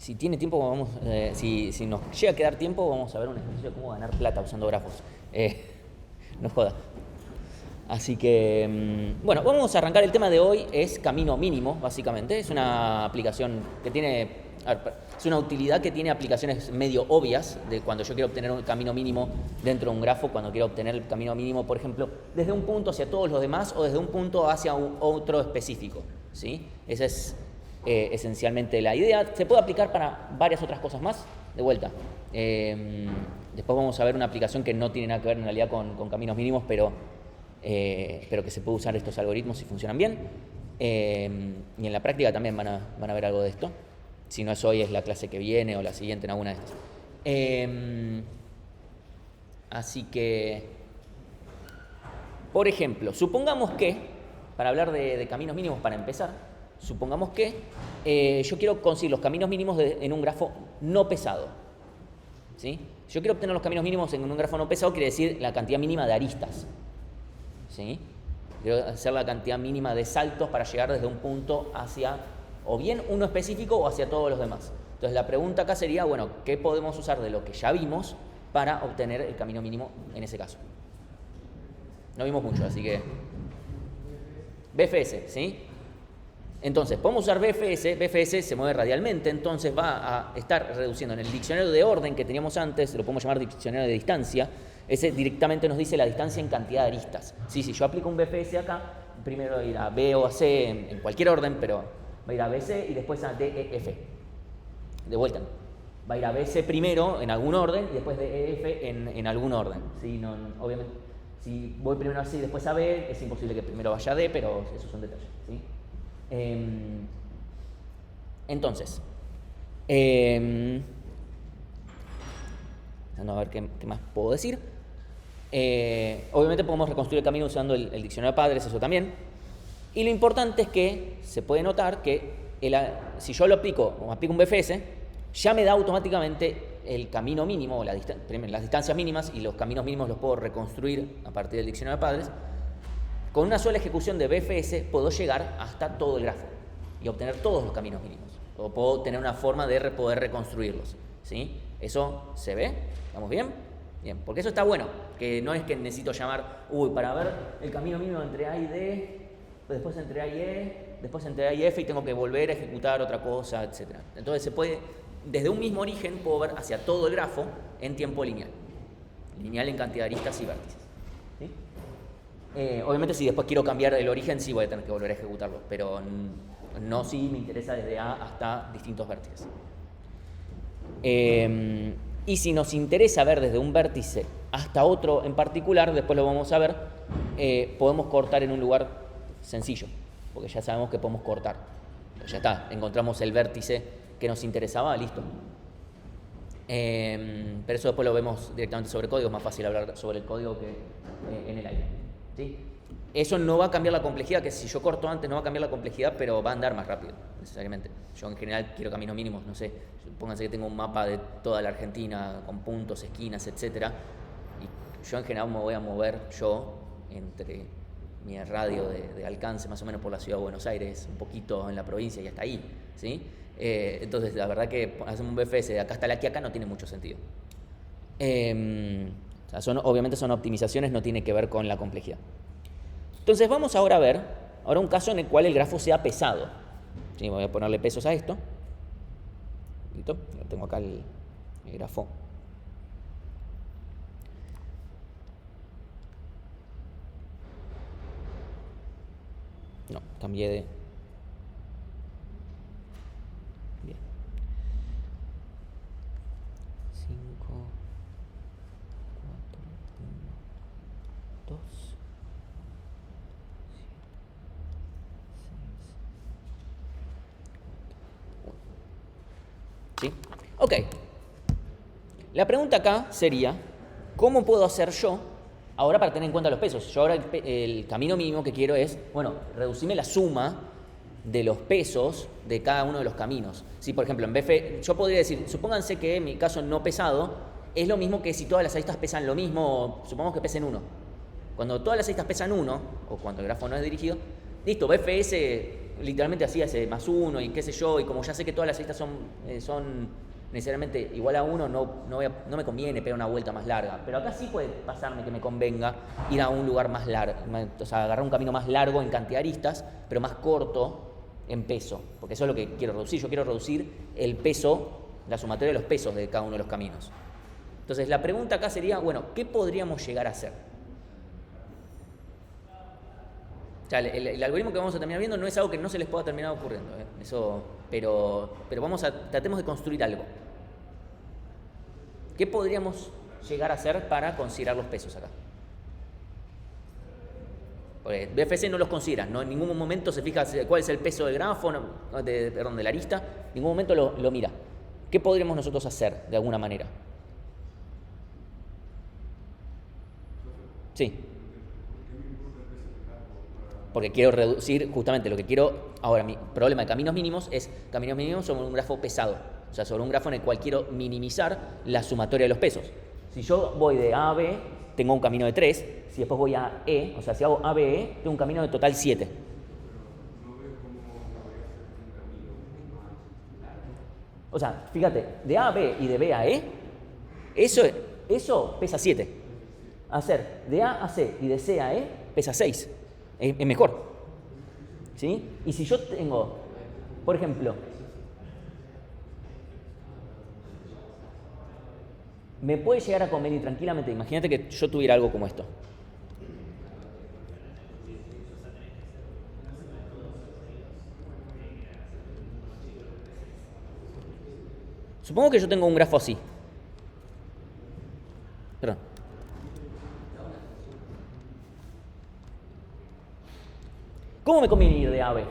si tiene tiempo, si nos llega a quedar tiempo, vamos a ver un ejercicio de cómo ganar plata usando grafos. No joda. Así que, bueno, vamos a arrancar. El tema de hoy es camino mínimo, básicamente. Es una aplicación que tiene, es una utilidad que tiene aplicaciones medio obvias de cuando yo quiero obtener un camino mínimo dentro de un grafo, cuando quiero obtener el camino mínimo, por ejemplo, desde un punto hacia todos los demás o desde un punto hacia otro específico, ¿sí? Esa es esencialmente la idea. Se puede aplicar para varias otras cosas más, de vuelta. Después vamos a ver una aplicación que no tiene nada que ver en realidad con caminos mínimos, pero que se puede usar estos algoritmos si funcionan bien. Y en la práctica también van a ver algo de esto. Si no es hoy, es la clase que viene o la siguiente en alguna de estas. Así que, por ejemplo, supongamos que, para hablar de caminos mínimos para empezar, supongamos que yo quiero conseguir los caminos mínimos en un grafo no pesado, ¿sí? Yo quiero obtener los caminos mínimos en un grafo no pesado, quiere decir la cantidad mínima de aristas, ¿sí? Quiero hacer la cantidad mínima de saltos para llegar desde un punto hacia o bien uno específico o hacia todos los demás. Entonces la pregunta acá sería, bueno, ¿qué podemos usar de lo que ya vimos para obtener el camino mínimo en ese caso? No vimos mucho, así que BFS, ¿sí? Entonces, podemos usar BFS. BFS se mueve radialmente, entonces va a estar reduciendo en el diccionario de orden que teníamos antes, lo podemos llamar diccionario de distancia. Ese directamente nos dice la distancia en cantidad de aristas. Sí, si yo aplico un BFS acá, primero va a ir a B o a C en cualquier orden, pero va a ir a BC y después a D, E, F. De vuelta. Va a ir a BC primero en algún orden y después de E, F en algún orden. ¿Sí? No, obviamente, si voy primero a C y después a B, es imposible que primero vaya a D, pero esos son detalles, ¿sí? Entonces, a ver qué más puedo decir. Obviamente podemos reconstruir el camino usando el diccionario de padres, eso también. Y lo importante es que se puede notar que si yo lo aplico un BFS, ya me da automáticamente el camino mínimo, las distancias mínimas, y los caminos mínimos los puedo reconstruir a partir del diccionario de padres. Con una sola ejecución de BFS puedo llegar hasta todo el grafo y obtener todos los caminos mínimos. O puedo tener una forma de poder reconstruirlos, ¿sí? ¿Eso se ve? ¿Estamos bien? Bien, porque eso está bueno, que no es que necesito llamar, para ver el camino mínimo entre A y D, después entre A y E, después entre A y F y tengo que volver a ejecutar otra cosa, etc. Entonces se puede, desde un mismo origen puedo ver hacia todo el grafo en tiempo lineal. Lineal en cantidad de aristas y vértices. ¿Sí? Obviamente si después quiero cambiar el origen sí voy a tener que volver a ejecutarlo, pero no si me interesa desde A hasta distintos vértices. Y si nos interesa ver desde un vértice hasta otro en particular, después lo vamos a ver, podemos cortar en un lugar sencillo, porque ya sabemos que podemos cortar. Ya está, encontramos el vértice que nos interesaba, listo. Pero eso después lo vemos directamente sobre código, es más fácil hablar sobre el código que en el aire, ¿sí? Eso no va a cambiar la complejidad, que si yo corto antes no va a cambiar la complejidad, pero va a andar más rápido, necesariamente. Yo en general quiero caminos mínimos, no sé, pónganse que tengo un mapa de toda la Argentina con puntos, esquinas, etcétera, y yo en general me voy a mover entre mi radio de alcance más o menos por la ciudad de Buenos Aires, un poquito en la provincia y hasta ahí, ¿sí? Entonces la verdad que hacer un BFS de acá hasta aquí acá no tiene mucho sentido. O sea, obviamente son optimizaciones, no tiene que ver con la complejidad. Entonces vamos ahora a ver un caso en el cual el grafo sea pesado. ¿Sí? Voy a ponerle pesos a esto. ¿Listo? Tengo acá el grafo. No, cambié de... Bien. 5, 4, 1, 2... ¿Sí? Ok. La pregunta acá sería, ¿cómo puedo hacer yo ahora para tener en cuenta los pesos? Yo ahora el camino mínimo que quiero es, reducirme la suma de los pesos de cada uno de los caminos. Si, por ejemplo, en BF, yo podría decir, supónganse que en mi caso no pesado es lo mismo que si todas las aristas pesan lo mismo, supongamos que pesen 1. Cuando todas las aristas pesan 1, o cuando el grafo no es dirigido, listo, BFS literalmente hacía ese +1 y qué sé yo, y como ya sé que todas las aristas son necesariamente igual a 1, no me conviene pegar una vuelta más larga. Pero acá sí puede pasarme que me convenga ir a un lugar más largo, o sea, agarrar un camino más largo en cantidad de aristas, pero más corto en peso, porque eso es lo que quiero reducir. Yo quiero reducir el peso, la sumatoria de los pesos de cada uno de los caminos. Entonces la pregunta acá sería, bueno, ¿qué podríamos llegar a hacer? O sea, el algoritmo que vamos a terminar viendo no es algo que no se les pueda terminar ocurriendo, eso, pero tratemos de construir algo. ¿Qué podríamos llegar a hacer para considerar los pesos acá? Porque BFS no los considera, ¿no? En ningún momento se fija cuál es el peso del grafo, de la arista, en ningún momento lo mira. ¿Qué podríamos nosotros hacer de alguna manera? Sí. Porque quiero reducir justamente lo que quiero. Ahora, mi problema de caminos mínimos es caminos mínimos sobre un grafo pesado. O sea, sobre un grafo en el cual quiero minimizar la sumatoria de los pesos. Si yo voy de A a B, tengo un camino de 3. Si después voy a E, o sea, si hago A, B, E, tengo un camino de total 7. O sea, fíjate, de A a B y de B a E, eso pesa 7. Hacer de A a C y de C a E pesa 6. Es mejor. ¿Sí? Y si yo tengo, por ejemplo, me puede llegar a convenir tranquilamente, imagínate que yo tuviera algo como esto. Supongo que yo tengo un grafo así. Perdón. ¿Cómo me conviene ir de A a B?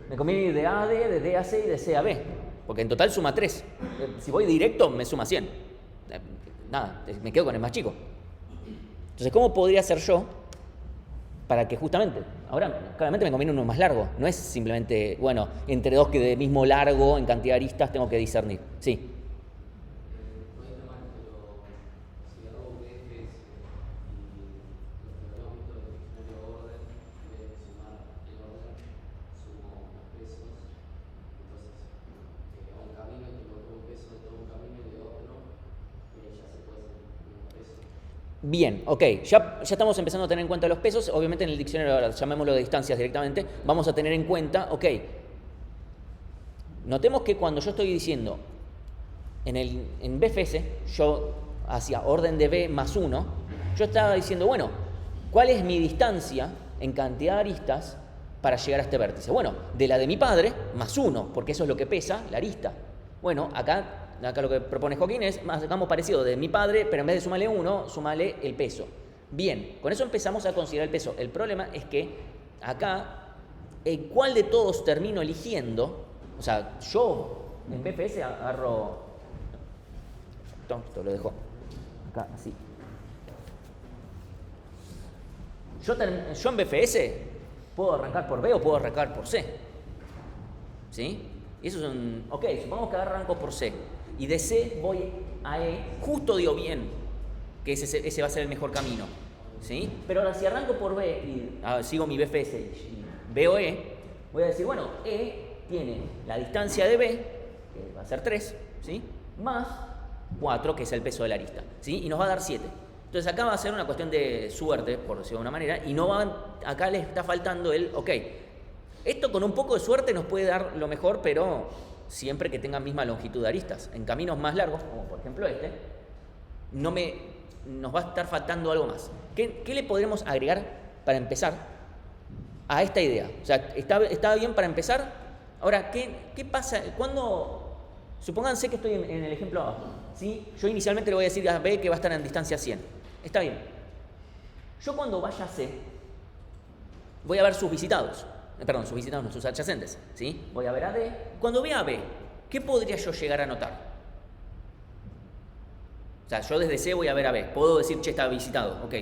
Me conviene ir de A a D, de D a C y de C a B. Porque en total suma 3. Si voy directo, me suma 100. Nada, me quedo con el más chico. Entonces, ¿cómo podría hacer yo para que justamente, ahora claramente me conviene uno más largo? No es simplemente, bueno, entre dos que de mismo largo en cantidad de aristas tengo que discernir. Sí. Bien, ok, ya estamos empezando a tener en cuenta los pesos. Obviamente en el diccionario, ahora llamémoslo de distancias directamente, vamos a tener en cuenta, ok, notemos que cuando yo estoy diciendo en BFS, yo hacia orden de B más 1, yo estaba diciendo, bueno, ¿cuál es mi distancia en cantidad de aristas para llegar a este vértice? Bueno, de la de mi padre más 1, porque eso es lo que pesa la arista. Bueno, acá lo que propone Joaquín es, hagamos parecido de mi padre, pero en vez de sumarle 1, sumarle el peso. Bien, con eso empezamos a considerar el peso. El problema es que acá, ¿cuál de todos termino eligiendo? O sea, yo en BFS agarro... Esto lo dejo acá, así. Yo en BFS puedo arrancar por B o puedo arrancar por C. ¿Sí? Y eso es un... Ok, supongamos que arranco por C. Y de C voy a E, justo digo bien que ese va a ser el mejor camino. ¿Sí? Pero ahora si arranco por B y sigo mi BFS y veo E, voy a decir, bueno, E tiene la distancia de B, que va a ser 3, ¿sí? Más 4, que es el peso de la arista, ¿sí? Y nos va a dar 7. Entonces acá va a ser una cuestión de suerte, por decirlo de una manera, y acá le está faltando ok, esto con un poco de suerte nos puede dar lo mejor, pero siempre que tenga misma longitud de aristas. En caminos más largos, como por ejemplo este, nos va a estar faltando algo más. ¿Qué le podremos agregar para empezar a esta idea? O sea, ¿está bien para empezar? Ahora, ¿qué pasa? Supónganse que estoy en el ejemplo abajo, ¿sí? Yo inicialmente le voy a decir a B que va a estar en distancia 100. Está bien. Yo cuando vaya a C, voy a ver sus visitados. Sus visitados no, sus adyacentes, ¿sí? Voy a ver a D. Cuando vea a B, ¿qué podría yo llegar a notar? O sea, yo desde C voy a ver a B. Puedo decir, che, está visitado. Ok,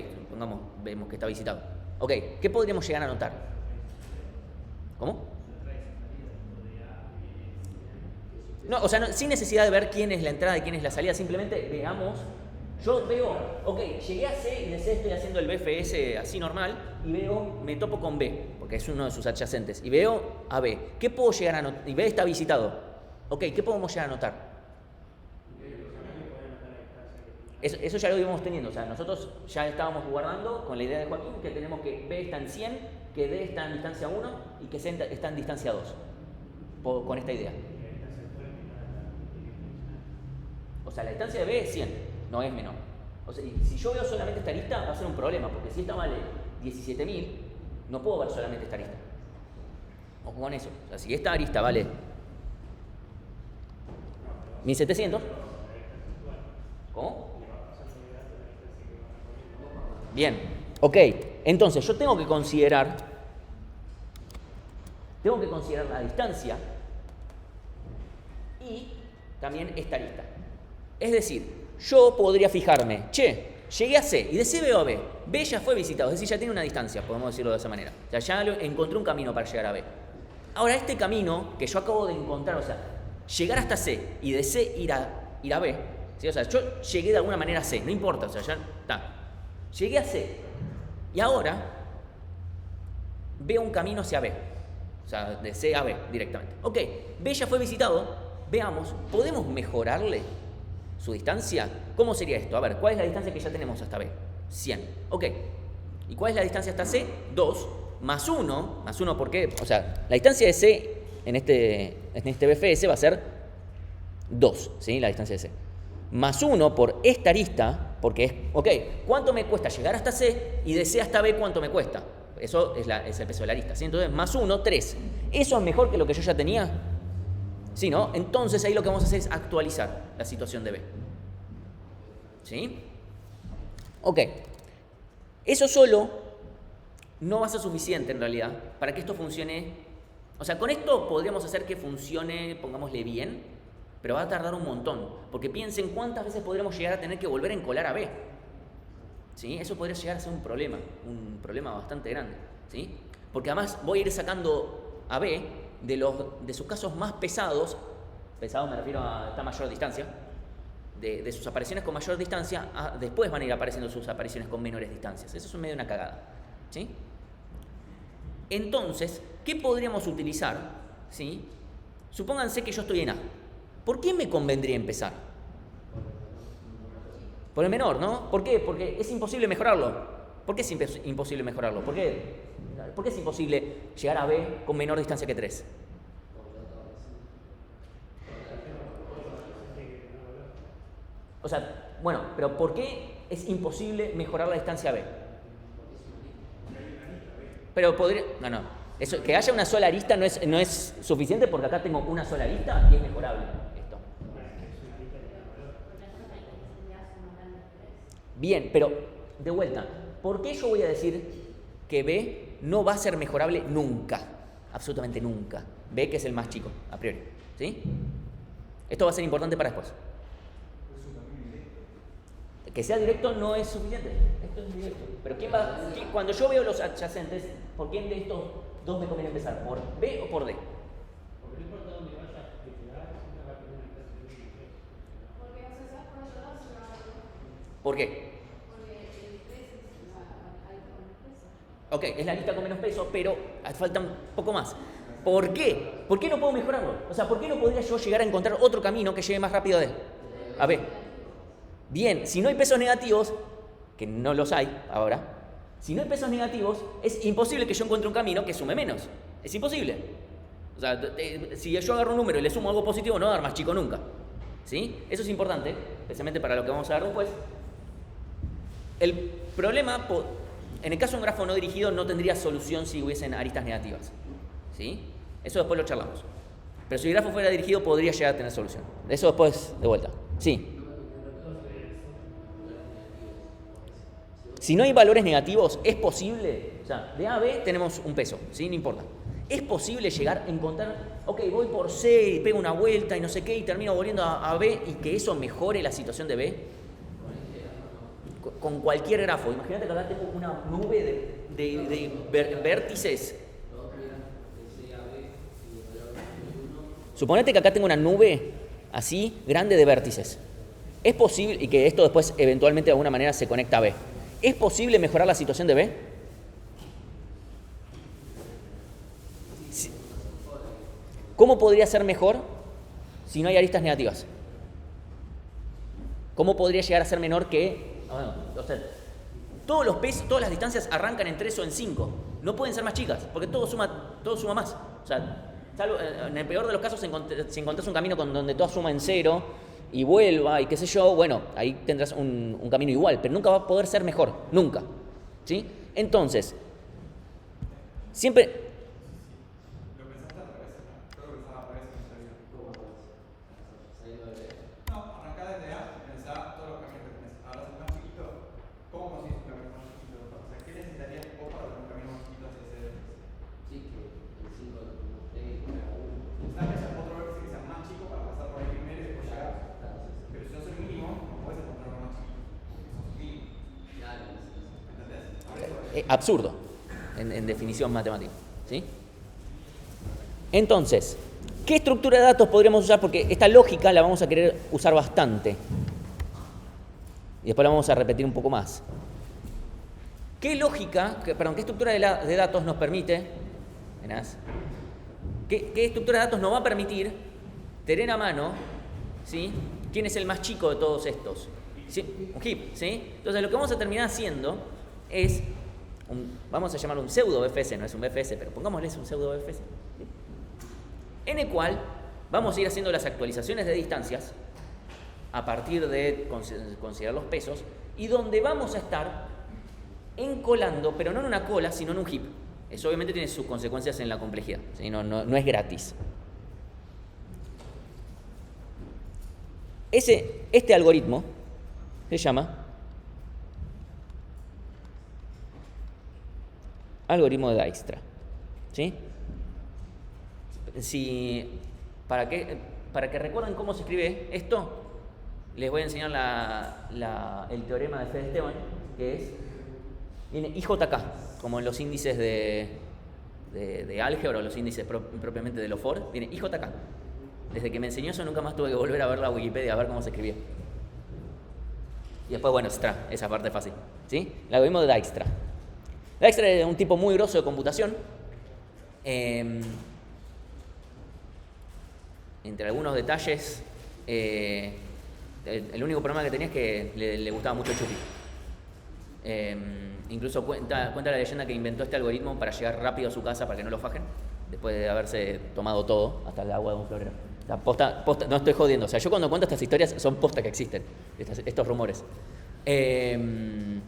vemos que está visitado. Ok, ¿qué podríamos llegar a notar? ¿Cómo? No, o sea, sin necesidad de ver quién es la entrada y quién es la salida. Simplemente veamos Yo veo, ok, llegué a C y de C estoy haciendo el BFS así normal y veo, me topo con B, porque es uno de sus adyacentes, y veo a B. ¿Qué puedo llegar a notar? Y B está visitado. Ok, ¿qué podemos llegar a notar? Eso ya lo íbamos teniendo, o sea, nosotros ya estábamos guardando con la idea de Joaquín que tenemos que B está en 100, que D está en distancia 1 y que C está en distancia 2, con esta idea. O sea, la distancia de B es 100, no es menor. O sea, si yo veo solamente esta arista va a ser un problema, porque si esta vale 17.000, no puedo ver solamente esta arista. Ojo con eso, o sea, si esta arista vale 1700, ¿cómo? Bien, ok, entonces yo tengo que considerar la distancia y también esta arista. Es decir, yo podría fijarme, llegué a C y de C veo a B. B ya fue visitado, es decir, ya tiene una distancia, podemos decirlo de esa manera. O sea, ya encontré un camino para llegar a B. Ahora, este camino que yo acabo de encontrar, o sea, llegar hasta C y de C ir a B, ¿sí? O sea, yo llegué de alguna manera a C, no importa, o sea, ya está. Llegué a C y ahora veo un camino hacia B, o sea, de C a B directamente. Ok, B ya fue visitado, veamos, ¿podemos mejorarle su distancia? ¿Cómo sería esto? A ver, ¿cuál es la distancia que ya tenemos hasta B? 100. Ok, ¿y cuál es la distancia hasta C? 2, más 1, ¿por qué? O sea, la distancia de C en este BFS va a ser 2, ¿sí? La distancia de C. Más 1 por esta arista, porque es, ok, ¿cuánto me cuesta llegar hasta C? Y de C hasta B, ¿cuánto me cuesta? Eso es el peso de la arista, ¿sí? Entonces, más 1, 3. ¿Eso es mejor que lo que yo ya tenía? ¿Sí, no? Entonces, ahí lo que vamos a hacer es actualizar la situación de B. ¿Sí? Ok. Eso solo no va a ser suficiente, en realidad, para que esto funcione. O sea, con esto podríamos hacer que funcione, pongámosle bien, pero va a tardar un montón, porque piensen cuántas veces podremos llegar a tener que volver a encolar a B. ¿Sí? Eso podría llegar a ser un problema bastante grande, ¿sí? Porque además voy a ir sacando a B de sus casos más pesados me refiero a esta mayor distancia, de sus apariciones con mayor distancia, después van a ir apareciendo sus apariciones con menores distancias. Eso es medio una cagada, ¿sí? Entonces, ¿qué podríamos utilizar? ¿Sí? Supónganse que yo estoy en A. ¿Por qué me convendría empezar? Por el menor, ¿no? ¿Por qué? Porque es imposible mejorarlo. ¿Por qué es imposible mejorarlo? ¿Por qué es imposible llegar a B con menor distancia que 3? O sea, bueno, pero ¿por qué es imposible mejorar la distancia a B? Pero podría... No. Eso, que haya una sola arista no es suficiente porque acá tengo una sola arista y es mejorable esto. Bien, pero de vuelta, ¿por qué yo voy a decir que B no va a ser mejorable nunca? Absolutamente nunca. B, que es el más chico, a priori. ¿Sí? Esto va a ser importante para después. Que sea directo no es suficiente. Esto es directo. Pero cuando yo veo los adyacentes, ¿por quién de estos dos me conviene empezar? ¿Por B o por D? Porque no importa dónde vaya, siempre va a tener una clase de porque no se sabe por otro lado se va a... ¿Por qué? Porque el 3 es la lista con menos peso. Ok, es la lista con menos peso, pero falta un poco más. ¿Por qué? ¿Por qué no puedo mejorarlo? O sea, ¿por qué no podría yo llegar a encontrar otro camino que llegue más rápido a D? A B. Bien, si no hay pesos negativos, que no los hay ahora, si no hay pesos negativos, es imposible que yo encuentre un camino que sume menos. Es imposible. O sea, si yo agarro un número y le sumo algo positivo, no va a dar más chico nunca. ¿Sí? Eso es importante, especialmente para lo que vamos a ver después. El problema, en el caso de un grafo no dirigido, no tendría solución si hubiesen aristas negativas. ¿Sí? Eso después lo charlamos. Pero si el grafo fuera dirigido, podría llegar a tener solución. Eso después, de vuelta. Sí. Si no hay valores negativos, es posible, o sea, de A a B tenemos un peso, ¿sí? No importa. Es posible llegar a encontrar, ok, voy por C y pego una vuelta y no sé qué y termino volviendo a B y que eso mejore la situación de B. Con cualquier grafo. Imagínate que acá tengo una nube de vértices. Suponete que acá tengo una nube así, grande de vértices. ¿Es posible, y que esto después eventualmente de alguna manera se conecta a B, ¿es posible mejorar la situación de B? ¿Cómo podría ser mejor si no hay aristas negativas? ¿Cómo podría llegar a ser menor que... Bueno, o sea, todos los pesos, todas las distancias arrancan en 3 o en 5. No pueden ser más chicas, porque todo suma más. O sea, en el peor de los casos, si encontrás un camino donde todo suma en 0 y vuelva y qué sé yo, bueno, ahí tendrás un camino igual, pero nunca va a poder ser mejor, nunca. ¿Sí? Entonces, siempre... absurdo, en definición matemática. ¿Sí? Entonces, ¿qué estructura de datos podríamos usar? Porque esta lógica la vamos a querer usar bastante. Y después la vamos a repetir un poco más. ¿Qué estructura de datos nos permite? ¿Verás? ¿Qué estructura de datos nos va a permitir tener a mano, ¿sí?, quién es el más chico de todos estos? ¿Sí? Un heap, ¿sí? Entonces, lo que vamos a terminar haciendo es... vamos a llamarlo un pseudo BFS, no es un BFS, pero pongámosle un pseudo BFS, ¿sí?, en el cual vamos a ir haciendo las actualizaciones de distancias a partir de considerar los pesos, y donde vamos a estar encolando, pero no en una cola, sino en un heap. Eso obviamente tiene sus consecuencias en la complejidad, ¿sí? No es gratis. Este algoritmo se llama algoritmo de Dijkstra, ¿sí? Para que recuerden cómo se escribe esto, les voy a enseñar el teorema de Fede-Esteban, que viene IJK, como en los índices de álgebra o los índices propiamente de Lofor, viene IJK. Desde que me enseñó eso nunca más tuve que volver a ver la Wikipedia a ver cómo se escribía. Y después, bueno, esa parte es fácil, ¿sí? El algoritmo de Dijkstra. Dijkstra es un tipo muy grosso de computación. Entre algunos detalles, el único problema que tenía es que le gustaba mucho el chupi. Incluso cuenta la leyenda que inventó este algoritmo para llegar rápido a su casa para que no lo fajen, después de haberse tomado todo, hasta el agua de un florero. O sea, posta, no estoy jodiendo. O sea, yo cuando cuento estas historias son posta que existen, estos rumores. El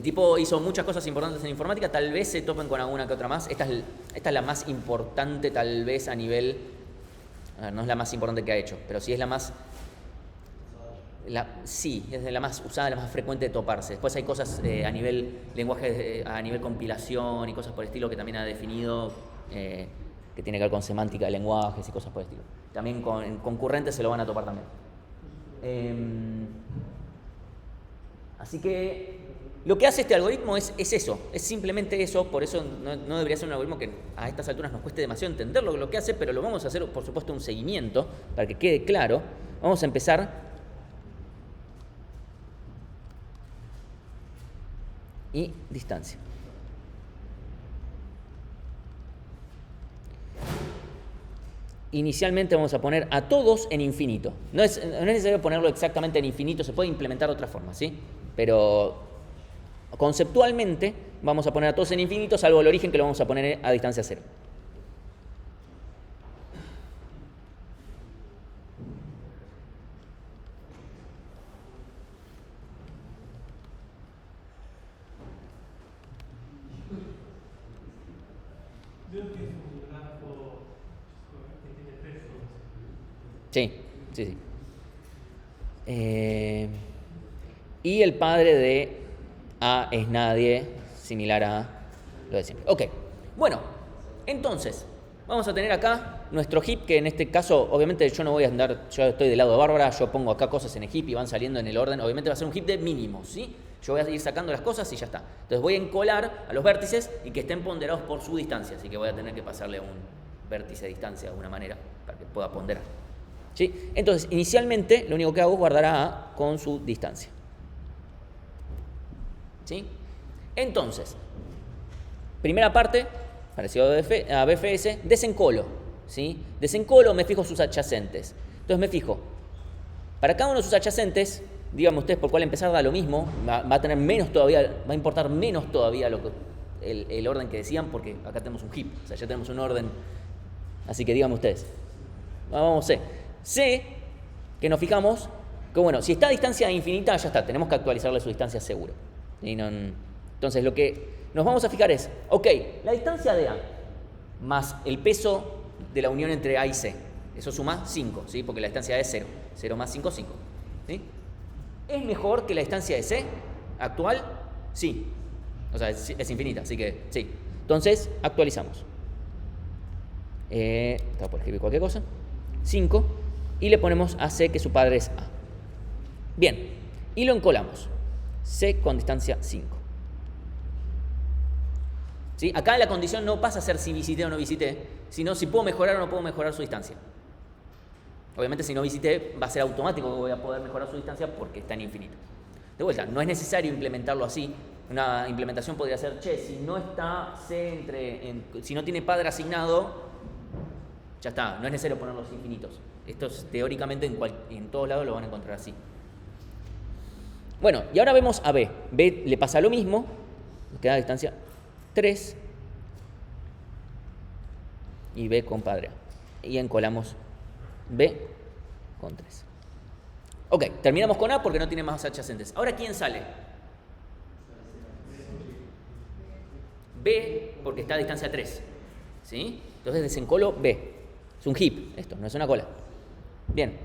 tipo hizo muchas cosas importantes en informática, tal vez se topen con alguna que otra más. Esta es la más importante, tal vez a nivel... no es la más importante que ha hecho, pero sí es la más... sí, es la más usada, la más frecuente de toparse. Después hay cosas a nivel lenguaje, a nivel compilación y cosas por el estilo que también ha definido, que tiene que ver con semántica de lenguajes y cosas por el estilo. También con concurrentes se lo van a topar también. Así que lo que hace este algoritmo es eso, es simplemente eso. Por eso no debería ser un algoritmo que a estas alturas nos cueste demasiado entender lo que hace, pero lo vamos a hacer, por supuesto, un seguimiento para que quede claro. Vamos a empezar y distancia. Inicialmente vamos a poner a todos en infinito. No es necesario ponerlo exactamente en infinito, se puede implementar de otra forma, ¿sí? Pero conceptualmente vamos a poner a todos en infinito, salvo el origen que lo vamos a poner a distancia cero. Sí. Y el padre de A es nadie, similar a lo de siempre. Ok, bueno, entonces, vamos a tener acá nuestro heap, que en este caso, obviamente yo no voy a andar, yo estoy del lado de Bárbara, yo pongo acá cosas en el heap y van saliendo en el orden, obviamente va a ser un heap de mínimos, ¿sí? Yo voy a ir sacando las cosas y ya está. Entonces voy a encolar a los vértices y que estén ponderados por su distancia, así que voy a tener que pasarle un vértice de distancia de alguna manera para que pueda ponderar. ¿Sí? Entonces, inicialmente, lo único que hago es guardar a A con su distancia. ¿Sí? Entonces, primera parte, parecido a BFS, desencolo. ¿Sí? Desencolo, me fijo sus adyacentes. Entonces me fijo, para cada uno de sus adyacentes, díganme ustedes por cuál empezar, da lo mismo, va a tener menos todavía, va a importar menos todavía el orden que decían, porque acá tenemos un heap, o sea, ya tenemos un orden, así que díganme ustedes. Vamos C. C, que nos fijamos, que bueno, si está a distancia infinita, ya está, tenemos que actualizarle su distancia seguro. ¿Sí? Entonces lo que nos vamos a fijar es, ok, la distancia de A más el peso de la unión entre A y C, eso suma 5, ¿sí? Porque la distancia de A es 0. 0 más 5, 5. ¿Sí? ¿Es mejor que la distancia de C actual? Sí. O sea, es infinita, así que sí. Entonces, actualizamos. Estaba por escribir cualquier cosa. 5. Y le ponemos a C que su padre es A. Bien. Y lo encolamos. C con distancia 5. ¿Sí? Acá la condición no pasa a ser si visité o no visité, sino si puedo mejorar o no puedo mejorar su distancia. Obviamente si no visité va a ser automático que voy a poder mejorar su distancia porque está en infinito. De vuelta, no es necesario implementarlo así. Una implementación podría ser, si no está C si no tiene padre asignado, ya está, no es necesario poner los infinitos. Estos teóricamente en todos lados lo van a encontrar así. Bueno, y ahora vemos a B. B le pasa lo mismo, nos queda a distancia 3 y B con padre A. Y encolamos B con 3. Ok, terminamos con A porque no tiene más adyacentes. Ahora, ¿quién sale? B porque está a distancia 3. ¿Sí? Entonces desencolo B. Es un heap, esto, no es una cola. Bien.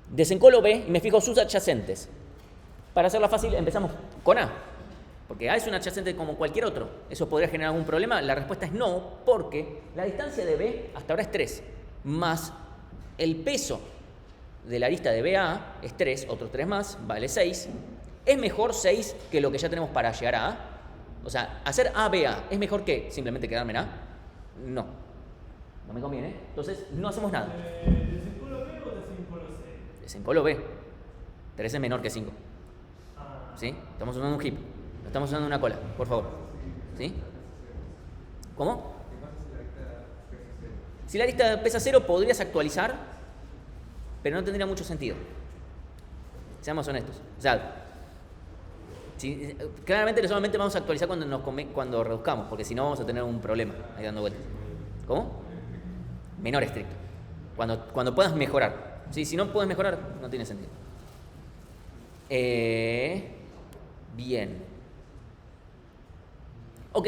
Desencolo B y me fijo sus adyacentes. Para hacerla fácil, empezamos con A. Porque A es un adyacente como cualquier otro. ¿Eso podría generar algún problema? La respuesta es no, porque la distancia de B hasta ahora es 3. Más el peso de la arista de BA es 3, otros 3 más, vale 6. ¿Es mejor 6 que lo que ya tenemos para llegar a A? O sea, hacer ABA, ¿es mejor que simplemente quedarme en A? No. No me conviene. Entonces, no hacemos nada. ¿Desencolo B o desencolo C? Desencolo B. 3 es menor que 5. ¿Sí? Estamos usando un heap. No estamos usando una cola, por favor. ¿Sí? ¿Cómo? Si la lista pesa 0, podrías actualizar, pero no tendría mucho sentido. Seamos honestos. O sea, claramente solamente vamos a actualizar cuando reduzcamos, porque si no vamos a tener un problema ahí dando vueltas. ¿Cómo? Menor estricto. Cuando puedas mejorar. ¿Sí? Si no puedes mejorar, no tiene sentido. Bien. Ok,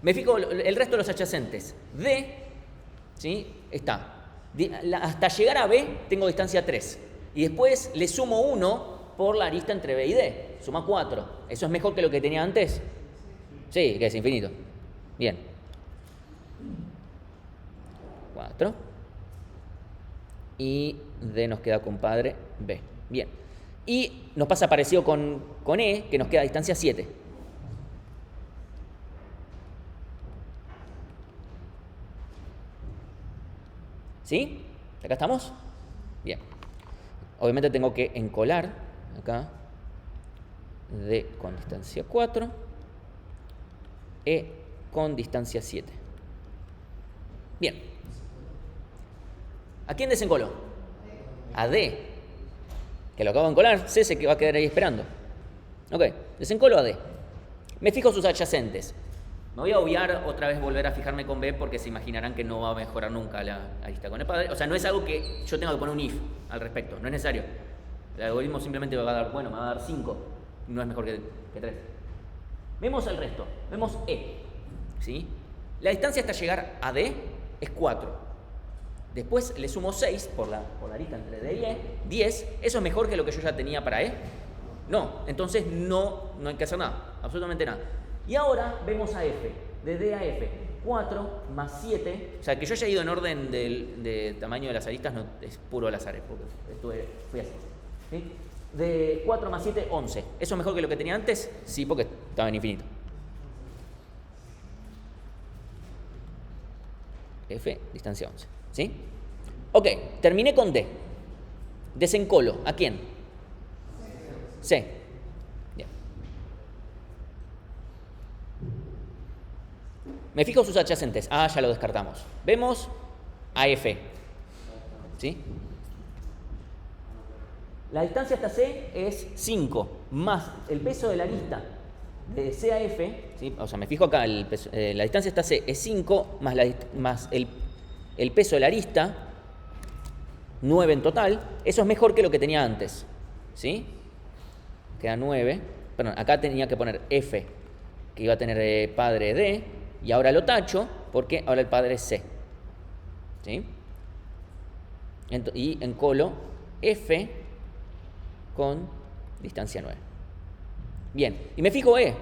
me fijo el resto de los adyacentes. D, ¿sí? Está. Hasta llegar a B tengo distancia 3. Y después le sumo 1 por la arista entre B y D. Suma 4. ¿Eso es mejor que lo que tenía antes? Sí, que es infinito. Bien. 4. Y D nos queda compadre B. Bien. Y nos pasa parecido con E, que nos queda a distancia 7. ¿Sí? ¿Acá estamos? Bien. Obviamente tengo que encolar acá D con distancia 4, E con distancia 7. Bien. ¿A quién desencoló? A D. Que lo acabo de encolar, C se va a quedar ahí esperando. Ok, desencolo a D. Me fijo sus adyacentes. Me voy a obviar otra vez volver a fijarme con B porque se imaginarán que no va a mejorar nunca la arista con el padre. O sea, no es algo que yo tenga que poner un if al respecto, no es necesario. El algoritmo simplemente me va a dar, me va a dar 5, no es mejor que 3. Vemos el resto, vemos E. ¿Sí? La distancia hasta llegar a D es 4. Después le sumo 6 por la arista entre D y E, 10. ¿Eso es mejor que lo que yo ya tenía para E? No, entonces no hay que hacer nada, absolutamente nada. Y ahora vemos a F, de D a F, 4 más 7, o sea, que yo haya ido en orden de tamaño de las aristas no, es puro al azar, porque fui así. ¿Sí? De 4 más 7, 11. ¿Eso es mejor que lo que tenía antes? Sí, porque estaba en infinito. F, distancia 11. ¿Sí? Ok. Ok, terminé con D. Desencolo. ¿A quién? C. Bien. Me fijo sus adyacentes. A ya lo descartamos. Vemos a F. ¿Sí? La distancia hasta C es 5, más el peso de la arista de C a F, ¿sí? O sea, me fijo acá, la distancia hasta C es 5, más el peso de la arista, 9 en total. Eso es mejor que lo que tenía antes, ¿sí? Queda 9. Perdón, acá tenía que poner F, que iba a tener padre D, y ahora lo tacho, porque ahora el padre es C, ¿sí? Y encolo F con distancia 9. Bien, y me fijo E.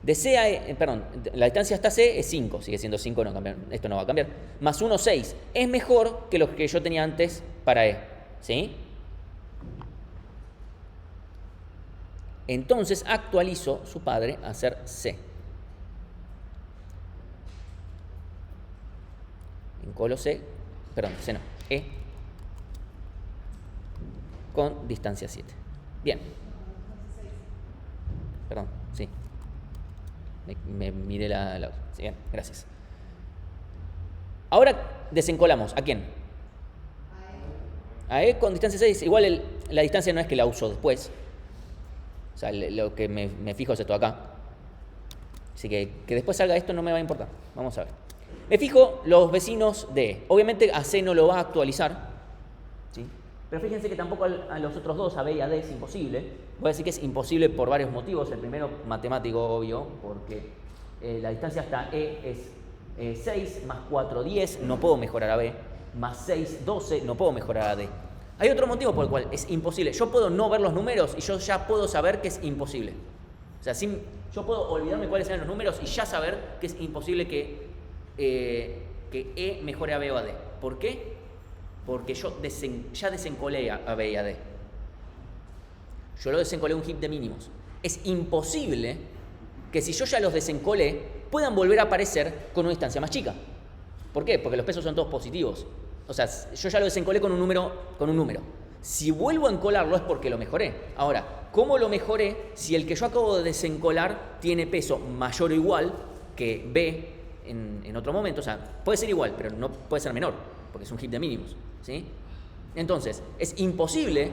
De C a E, perdón, la distancia hasta C es 5, sigue siendo 5, no cambia, esto no va a cambiar. Más 1, 6. Es mejor que lo que yo tenía antes para E, ¿sí? Entonces actualizo su padre a ser C. Encolo C, perdón, C no, E con distancia 7. Bien. Perdón, sí. Me miré la otra. Sí, bien, gracias. Ahora desencolamos. ¿A quién? A E con distancia 6. Igual la distancia no es que la uso después. O sea, lo que me fijo es esto acá. Así que después salga esto no me va a importar. Vamos a ver. Me fijo los vecinos de E. Obviamente a C no lo va a actualizar, ¿sí? Pero fíjense que tampoco a los otros dos, a B y a D, es imposible. Voy a decir que es imposible por varios motivos. El primero, matemático, obvio, porque la distancia hasta E es 6, más 4, 10, no puedo mejorar a B. Más 6, 12, no puedo mejorar a D. Hay otro motivo por el cual es imposible. Yo puedo no ver los números y yo ya puedo saber que es imposible. O sea, yo puedo olvidarme cuáles eran los números y ya saber que es imposible que E mejore a B o a D. ¿Por qué? Porque yo ya desencolé a B y a D. Yo lo desencolé un heap de mínimos. Es imposible que si yo ya los desencolé, puedan volver a aparecer con una distancia más chica. ¿Por qué? Porque los pesos son todos positivos. O sea, yo ya lo desencolé con un número. Si vuelvo a encolarlo es porque lo mejoré. Ahora, ¿cómo lo mejoré si el que yo acabo de desencolar tiene peso mayor o igual que B en otro momento? O sea, puede ser igual, pero no puede ser menor, porque es un heap de mínimos, ¿sí? Entonces, es imposible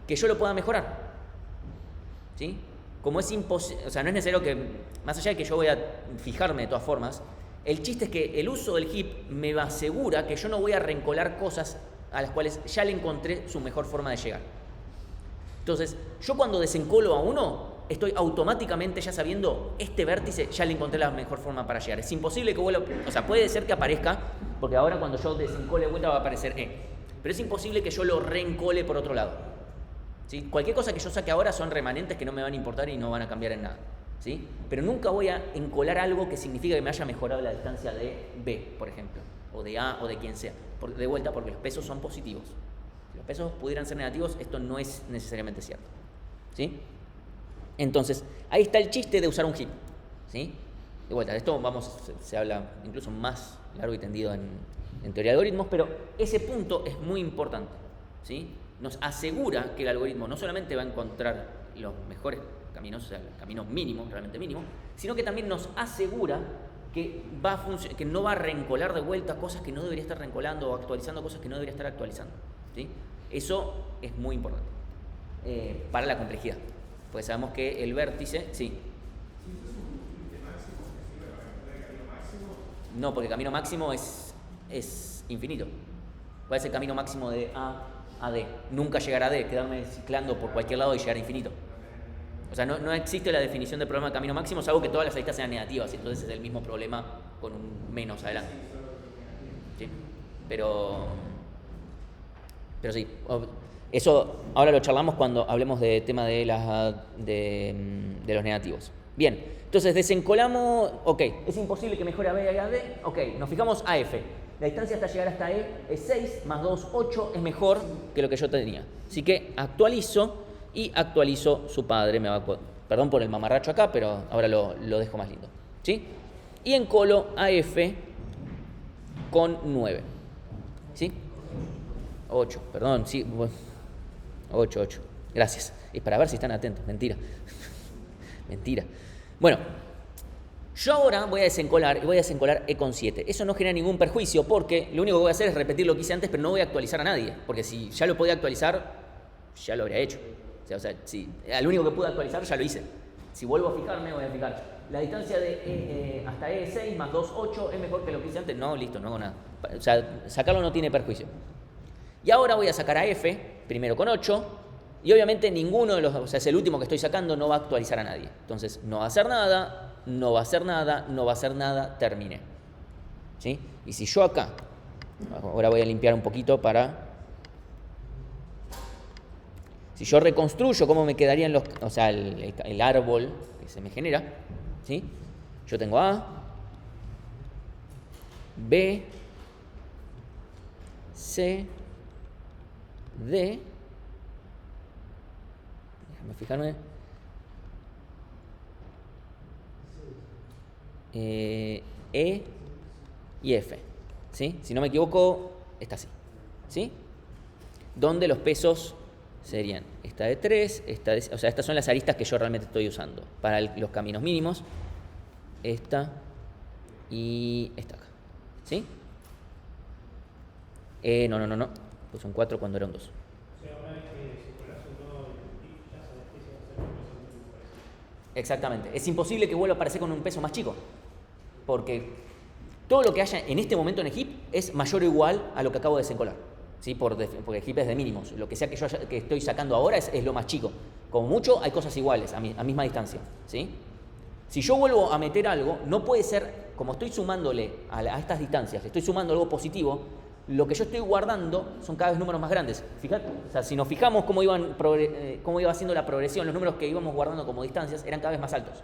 que yo lo pueda mejorar, ¿sí? Como es imposible, o sea, no es necesario que, más allá de que yo voy a fijarme de todas formas, el chiste es que el uso del heap me asegura que yo no voy a reencolar cosas a las cuales ya le encontré su mejor forma de llegar. Entonces, yo cuando desencolo a uno, estoy automáticamente ya sabiendo, este vértice ya le encontré la mejor forma para llegar. Es imposible que vuelva, o sea, puede ser que aparezca, porque ahora cuando yo desencole de vuelta va a aparecer E. Pero es imposible que yo lo reencole por otro lado, ¿sí? Cualquier cosa que yo saque ahora son remanentes que no me van a importar y no van a cambiar en nada, ¿sí? Pero nunca voy a encolar algo que significa que me haya mejorado la distancia de B, por ejemplo, o de A o de quien sea. De vuelta, porque los pesos son positivos. Si los pesos pudieran ser negativos, esto no es necesariamente cierto, ¿sí? Entonces, ahí está el chiste de usar un heap, ¿sí? De vuelta, de esto se habla incluso más largo y tendido en teoría de algoritmos, pero ese punto es muy importante, ¿sí? Nos asegura que el algoritmo no solamente va a encontrar los mejores caminos, o sea, el camino mínimo, realmente mínimo, sino que también nos asegura que que no va a reencolar de vuelta cosas que no debería estar reencolando o actualizando cosas que no debería estar actualizando, ¿sí? Eso es muy importante para la complejidad. Pues sabemos que el vértice, sí. No, porque el camino máximo es infinito. ¿Cuál es el camino máximo de A a D? Nunca llegar a D, quedarme ciclando por cualquier lado y llegar a infinito. O sea, no existe la definición de problema de camino máximo, salvo que todas las aristas sean negativas, y entonces es el mismo problema con un menos adelante. ¿Sí? Pero sí, eso ahora lo charlamos cuando hablemos del tema de los negativos. Bien, entonces desencolamos, ok, es imposible que mejore a B y a D, ok, nos fijamos a F. La distancia hasta llegar hasta E es 6, más 2, 8, es mejor que lo que yo tenía. Así que actualizo su padre, perdón por el mamarracho acá, pero ahora lo dejo más lindo, ¿sí? Y encolo a F con 9, ¿sí? 8, perdón, sí. 8. Gracias. Es para ver si están atentos. Mentira. Mentira. Bueno, yo ahora voy a desencolar y voy a desencolar E con 7. Eso no genera ningún perjuicio porque lo único que voy a hacer es repetir lo que hice antes, pero no voy a actualizar a nadie. Porque si ya lo podía actualizar, ya lo habría hecho. O sea, si al único que pude actualizar ya lo hice. Si vuelvo a fijarme, voy a fijar. La distancia de hasta E6 más 2, 8 es mejor que lo que hice antes. No, listo, no hago nada. O sea, sacarlo no tiene perjuicio. Y ahora voy a sacar a F, primero con 8, y obviamente ninguno de los, o sea, es el último que estoy sacando, no va a actualizar a nadie. Entonces, no va a hacer nada, no va a hacer nada, no va a hacer nada, terminé. ¿Sí? Y si yo acá, ahora voy a limpiar un poquito para... Si yo reconstruyo cómo me quedarían los, o sea, el árbol que se me genera, ¿sí? Yo tengo A, B, C, D, déjame fijarme, E y F, ¿sí? Si no me equivoco, está así, ¿sí? Donde los pesos serían esta de 3, o sea, estas son las aristas que yo realmente estoy usando para los caminos mínimos, esta y esta acá, ¿sí? No, pues son 4 cuando eran 2. O sea, una vez que superas un nodo y ya sabes que ese va a ser un peso muy parecido. Exactamente. Es imposible que vuelva a aparecer con un peso más chico, porque todo lo que haya en este momento en el heap es mayor o igual a lo que acabo de desencolar, ¿sí? Porque el heap es de mínimos. Lo que sea que yo que estoy sacando ahora es lo más chico. Como mucho hay cosas iguales a misma distancia, ¿sí? Si yo vuelvo a meter algo, no puede ser, como estoy sumándole a estas distancias, estoy sumando algo positivo, lo que yo estoy guardando son cada vez números más grandes. Fíjate, o sea, si nos fijamos cómo iba haciendo la progresión, los números que íbamos guardando como distancias eran cada vez más altos,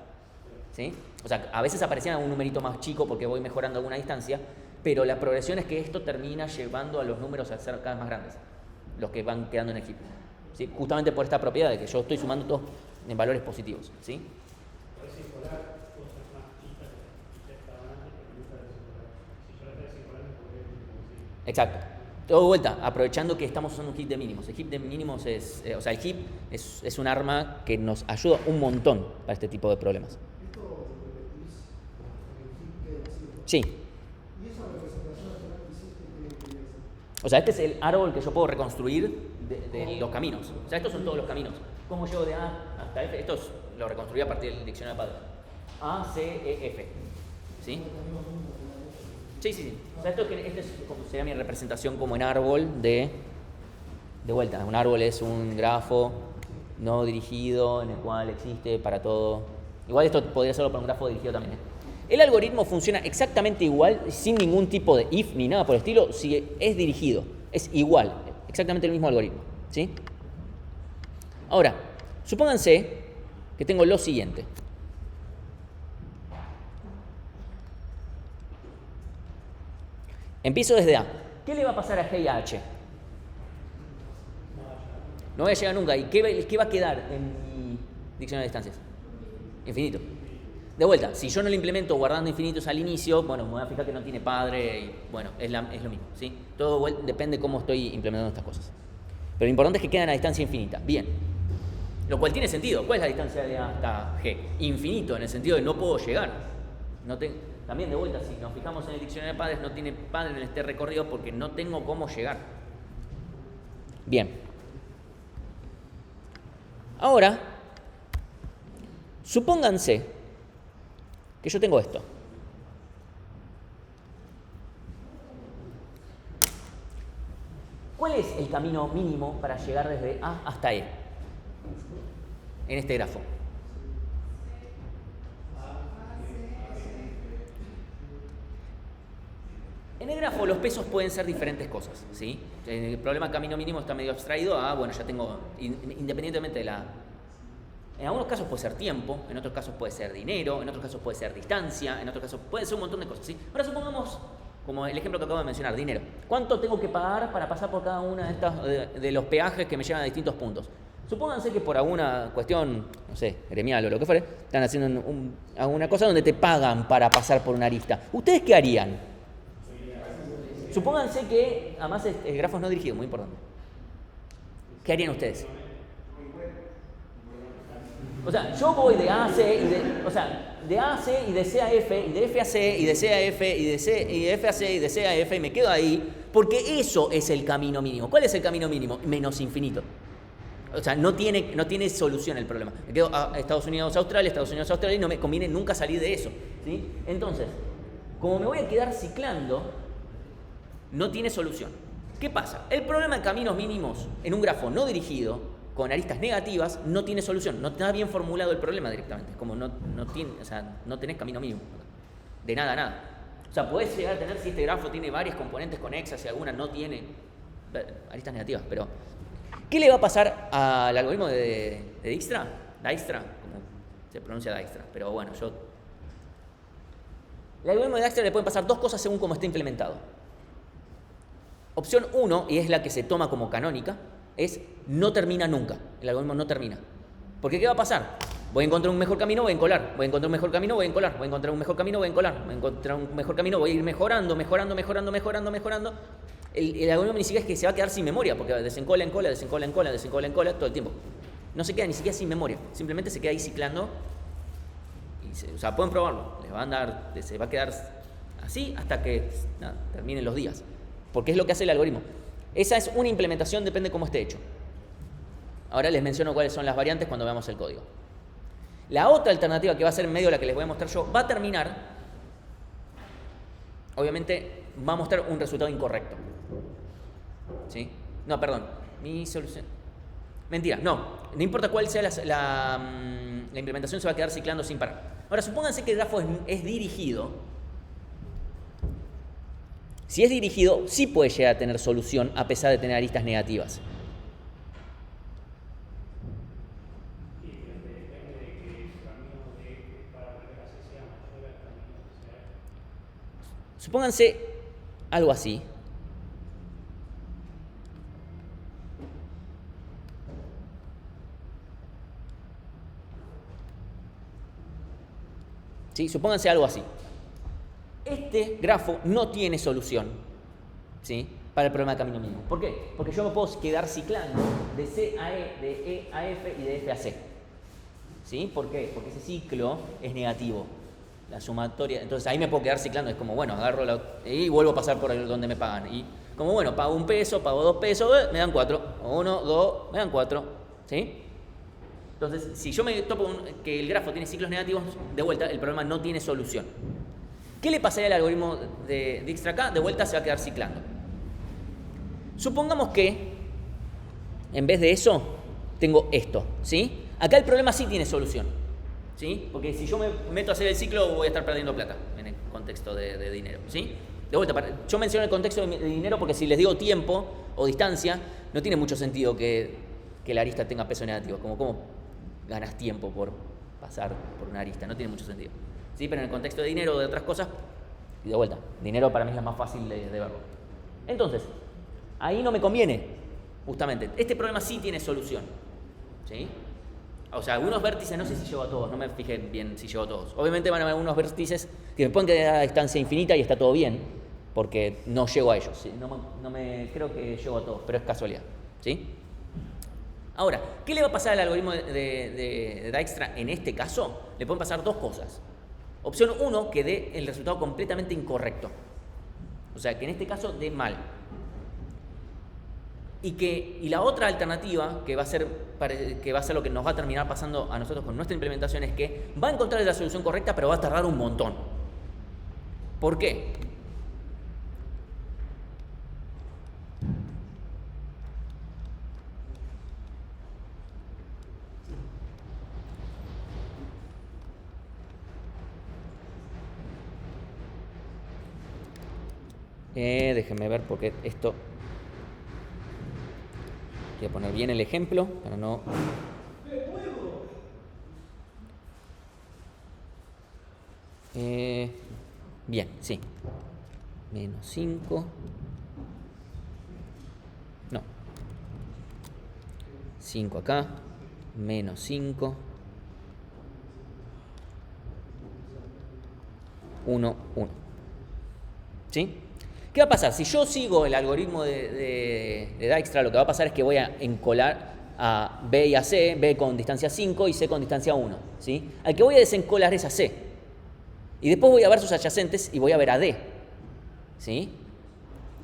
¿sí? O sea, a veces aparecían un numerito más chico porque voy mejorando alguna distancia, pero la progresión es que esto termina llevando a los números a ser cada vez más grandes, los que van quedando en el heap, ¿sí? Justamente por esta propiedad de que yo estoy sumando todos en valores positivos, ¿sí? Podés circular cosas más chicas que ya estaban antes que nunca las circular. Si yo las voy a circular, me podría ir imposible. Exacto. Todo de vuelta, aprovechando que estamos usando un heap de mínimos. El heap de mínimos es, o sea, el heap es un arma que nos ayuda un montón para este tipo de problemas. ¿Esto lo repetís en el heap que decís? Sí. ¿Y esa representación al final que hiciste qué quería decir? O sea, este es el árbol que yo puedo reconstruir de los caminos. O sea, estos son todos los caminos. ¿Cómo llego de A hasta F? Esto lo reconstruí a partir del diccionario de Padre. A, C, E, F. ¿Sí? Sí. O sea, este es como sería mi representación como en árbol de vuelta. Un árbol es un grafo no dirigido en el cual existe para todo. Igual esto podría hacerlo para un grafo dirigido también, ¿eh? El algoritmo funciona exactamente igual, sin ningún tipo de if ni nada por el estilo, si es dirigido. Es igual, exactamente el mismo algoritmo, ¿sí? Ahora, supónganse que tengo lo siguiente. Empiezo desde A. ¿Qué le va a pasar a G y a H? No voy a llegar nunca. ¿Y qué va a quedar en mi diccionario de distancias? Infinito. De vuelta, si yo no lo implemento guardando infinitos al inicio, bueno, me voy a fijar que no tiene padre y bueno, es lo mismo, ¿sí? Todo depende de cómo estoy implementando estas cosas. Pero lo importante es que quedan a distancia infinita. Bien. Lo cual tiene sentido. ¿Cuál es la distancia de A hasta G? Infinito, en el sentido de no puedo llegar. También de vuelta, si nos fijamos en el diccionario de padres, no tiene padre en este recorrido porque no tengo cómo llegar. Bien. Ahora, supónganse que yo tengo esto. ¿Cuál es el camino mínimo para llegar desde A hasta E en este grafo? En el grafo los pesos pueden ser diferentes cosas, ¿sí? El problema camino mínimo está medio abstraído a, bueno, ya tengo, independientemente de la... En algunos casos puede ser tiempo, en otros casos puede ser dinero, en otros casos puede ser distancia, en otros casos puede ser un montón de cosas, ¿sí? Ahora supongamos, como el ejemplo que acabo de mencionar, dinero. ¿Cuánto tengo que pagar para pasar por cada una de estas de los peajes que me llevan a distintos puntos? Supónganse que por alguna cuestión, no sé, gremial o lo que fuere, están haciendo alguna cosa donde te pagan para pasar por una arista. ¿Ustedes qué harían? Supónganse que, además, el grafo es no dirigido, muy importante. ¿Qué harían ustedes? O sea, yo voy de A a C y de A a C y de C a F y de F a C y de C a F y de F a C y de C a F y me quedo ahí porque eso es el camino mínimo. ¿Cuál es el camino mínimo? Menos infinito. O sea, no tiene solución el problema. Me quedo a Estados Unidos, Australia y no me conviene nunca salir de eso, ¿sí? Entonces, como me voy a quedar ciclando, no tiene solución. ¿Qué pasa? El problema de caminos mínimos en un grafo no dirigido con aristas negativas no tiene solución. No está bien formulado el problema directamente. Es como no tenés camino mínimo. De nada a nada. O sea, podés llegar a tener, si este grafo tiene varias componentes conexas y alguna no tiene aristas negativas, pero ¿qué le va a pasar al algoritmo de Dijkstra? Dijkstra, como se pronuncia Dijkstra, pero bueno, el algoritmo de Dijkstra le pueden pasar dos cosas según cómo está implementado. Opción 1, y es la que se toma como canónica, es no termina nunca. El algoritmo no termina. Porque ¿qué va a pasar? Voy a encontrar un mejor camino, voy a encolar. Voy a encontrar un mejor camino, voy a encolar. Voy a encontrar un mejor camino, voy a encolar. Voy a encontrar un mejor camino, voy a ir mejorando. El algoritmo ni siquiera es que se va a quedar sin memoria, porque desencola, encola todo el tiempo. No se queda ni siquiera sin memoria. Simplemente se queda ahí ciclando. O sea, pueden probarlo. Se va a quedar así hasta que terminen los días. Porque es lo que hace el algoritmo. Esa es una implementación, depende de cómo esté hecho. Ahora les menciono cuáles son las variantes cuando veamos el código. La otra alternativa, que va a ser en medio la que les voy a mostrar yo, va a terminar, obviamente, va a mostrar un resultado incorrecto. ¿Sí? No, perdón, mi solución... Mentira, no importa cuál sea la implementación, se va a quedar ciclando sin parar. Ahora, supónganse que el grafo es dirigido. Si es dirigido, sí puede llegar a tener solución a pesar de tener aristas negativas. Supónganse algo así. ¿Sí? Supónganse algo así. Este grafo no tiene solución, ¿sí?, para el problema de camino mínimo. ¿Por qué? Porque yo me puedo quedar ciclando de C a E, de E a F y de F a C. ¿Sí? ¿Por qué? Porque ese ciclo es negativo. La sumatoria, entonces ahí me puedo quedar ciclando. Es como, bueno, agarro y vuelvo a pasar por donde me pagan. Y como, bueno, pago 1 peso, pago 2 pesos, me dan 4. 1, 2, me dan 4. ¿Sí? Entonces, si yo me topo que el grafo tiene ciclos negativos, de vuelta, el problema no tiene solución. ¿Qué le pasaría al algoritmo de Dijkstra acá? De vuelta se va a quedar ciclando. Supongamos que, en vez de eso, tengo esto, ¿sí? Acá el problema sí tiene solución, ¿sí? Porque si yo me meto a hacer el ciclo, voy a estar perdiendo plata en el contexto de dinero, ¿sí? De vuelta, yo menciono el contexto de dinero porque si les digo tiempo o distancia, no tiene mucho sentido que la arista tenga peso negativo. ¿Cómo ganas tiempo por pasar por una arista? No tiene mucho sentido. ¿Sí? Pero en el contexto de dinero o de otras cosas, y de vuelta, dinero para mí es la más fácil de verlo. Entonces, ahí no me conviene, justamente. Este problema sí tiene solución, ¿sí? O sea, algunos vértices, no sé si llego a todos, no me fijé bien si llego a todos. Obviamente van a haber algunos vértices que me pueden quedar a distancia infinita y está todo bien, porque no llego a ellos, ¿sí? Creo que llego a todos, pero es casualidad, ¿sí? Ahora, ¿qué le va a pasar al algoritmo de Dijkstra en este caso? Le pueden pasar dos cosas. Opción 1, que dé el resultado completamente incorrecto. O sea, que en este caso dé mal. Y la otra alternativa, que va a ser lo que nos va a terminar pasando a nosotros con nuestra implementación, es que va a encontrar la solución correcta, pero va a tardar un montón. ¿Por qué? Déjenme ver porque esto... Voy a poner bien el ejemplo para no... Bien, sí. Menos 5. No. 5 acá. Menos 5. 1, 1. ¿Sí? ¿Qué va a pasar? Si yo sigo el algoritmo de Dijkstra, lo que va a pasar es que voy a encolar a B y a C, B con distancia 5 y C con distancia 1, ¿sí? Al que voy a desencolar es a C. Y después voy a ver sus adyacentes y voy a ver a D, ¿sí?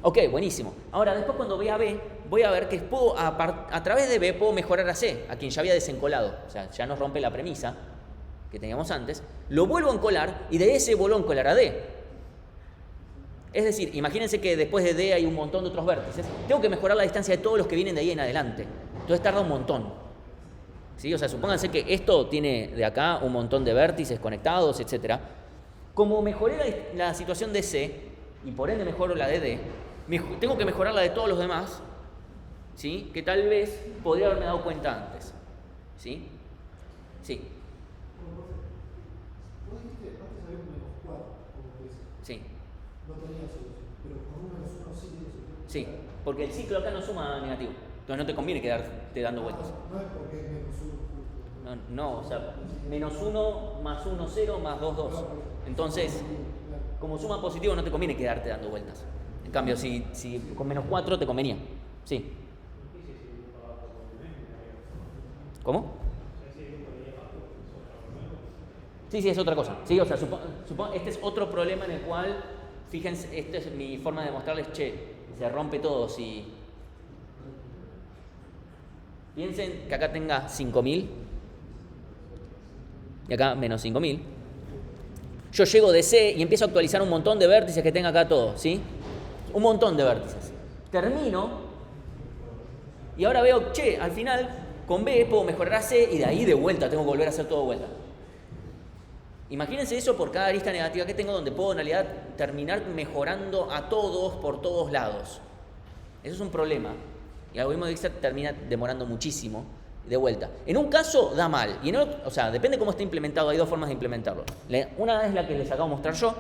Ok, buenísimo. Ahora, después cuando vea B, voy a ver que puedo, a través de B puedo mejorar a C, a quien ya había desencolado. O sea, ya nos rompe la premisa que teníamos antes. Lo vuelvo a encolar y de ese vuelvo a encolar a D. Es decir, imagínense que después de D hay un montón de otros vértices. Tengo que mejorar la distancia de todos los que vienen de ahí en adelante. Entonces tarda un montón. ¿Sí? O sea, supónganse que esto tiene de acá un montón de vértices conectados, etc. Como mejoré la situación de C, y por ende mejoro la de D, tengo que mejorar la de todos los demás, ¿sí? Que tal vez podría haberme dado cuenta antes. ¿Sí? Sí. Vos dijiste, antes había un -4 como que Sí. no tenía solución, pero con un -1 sí tiene solución. Sí, porque el ciclo acá no suma negativo. Entonces no te conviene quedarte dando vueltas. No es porque es -1 justo. No, o sea, -1 más 1, 0 más 2, 2. Entonces, como suma positivo no te conviene quedarte dando vueltas. En cambio, si con -4 te convenía. Sí. ¿Cómo? Sí, es otra cosa. Sí, o sea, este es otro problema en el cual, fíjense, esta es mi forma de mostrarles, se rompe todo si... Piensen que acá tenga 5000 y acá menos 5000. Yo llego de C y empiezo a actualizar un montón de vértices que tenga acá todo, ¿sí? Un montón de vértices. Termino y ahora veo, al final con B puedo mejorar a C y de ahí de vuelta tengo que volver a hacer todo de vuelta. Imagínense eso por cada arista negativa que tengo, donde puedo en realidad terminar mejorando a todos por todos lados. Eso es un problema. Y el algoritmo de Dijkstra termina demorando muchísimo de vuelta. En un caso da mal, y en otro, o sea, depende cómo esté implementado, hay dos formas de implementarlo. Una es la que les acabo de mostrar yo.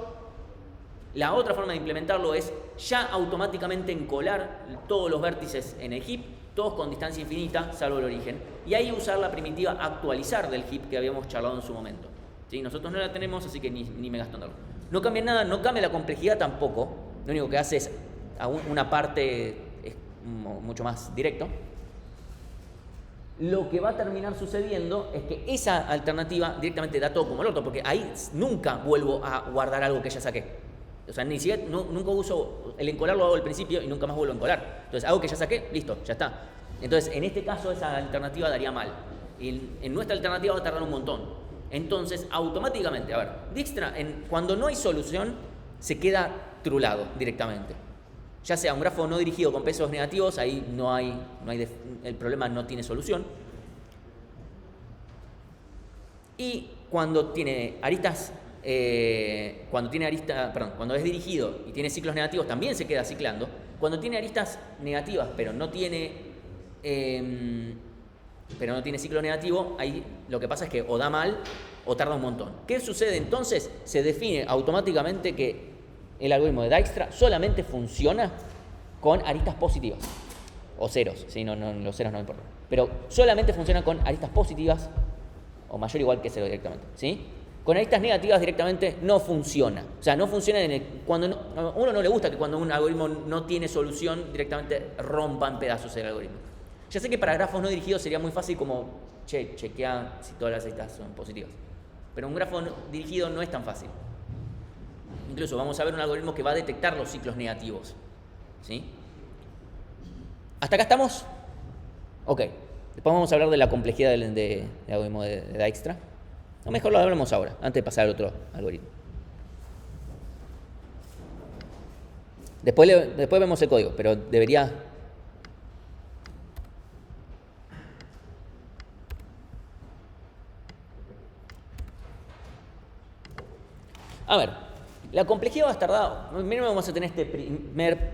La otra forma de implementarlo es ya automáticamente encolar todos los vértices en el heap, todos con distancia infinita, salvo el origen, y ahí usar la primitiva actualizar del heap que habíamos charlado en su momento. ¿Sí? Nosotros no la tenemos, así que ni me gasto en darlo. No cambia nada, no cambia la complejidad tampoco. Lo único que hace es una parte es mucho más directo. Lo que va a terminar sucediendo es que esa alternativa directamente da todo como el otro, porque ahí nunca vuelvo a guardar algo que ya saqué. O sea, ni siquiera, nunca uso el encolar, lo hago al principio y nunca más vuelvo a encolar. Entonces, algo que ya saqué, listo, ya está. Entonces, en este caso, esa alternativa daría mal. Y en nuestra alternativa va a tardar un montón. Entonces, automáticamente, a ver, Dijkstra, cuando no hay solución, se queda trulado directamente. Ya sea un grafo no dirigido con pesos negativos, ahí el problema no tiene solución. Y cuando tiene aristas, cuando es dirigido y tiene ciclos negativos, también se queda ciclando. Cuando tiene aristas negativas, pero no tiene ciclo negativo, ahí lo que pasa es que o da mal o tarda un montón. ¿Qué sucede entonces? Se define automáticamente que el algoritmo de Dijkstra solamente funciona con aristas positivas o ceros, ¿sí? No, los ceros no importan, pero solamente funciona con aristas positivas o mayor o igual que cero directamente, ¿sí? Con aristas negativas directamente no funciona. O sea, no funciona cuando a uno no le gusta que cuando un algoritmo no tiene solución directamente rompa en pedazos el algoritmo. Ya sé que para grafos no dirigidos sería muy fácil como, chequea si todas las aristas son positivas. Pero un grafo dirigido no es tan fácil. Incluso vamos a ver un algoritmo que va a detectar los ciclos negativos, ¿sí? ¿Hasta acá estamos? Ok. Después vamos a hablar de la complejidad del algoritmo de Dijkstra. O mejor lo hablamos ahora, antes de pasar al otro algoritmo. Después vemos el código, pero debería... A ver, la complejidad va a tardar. Primero vamos a tener este primer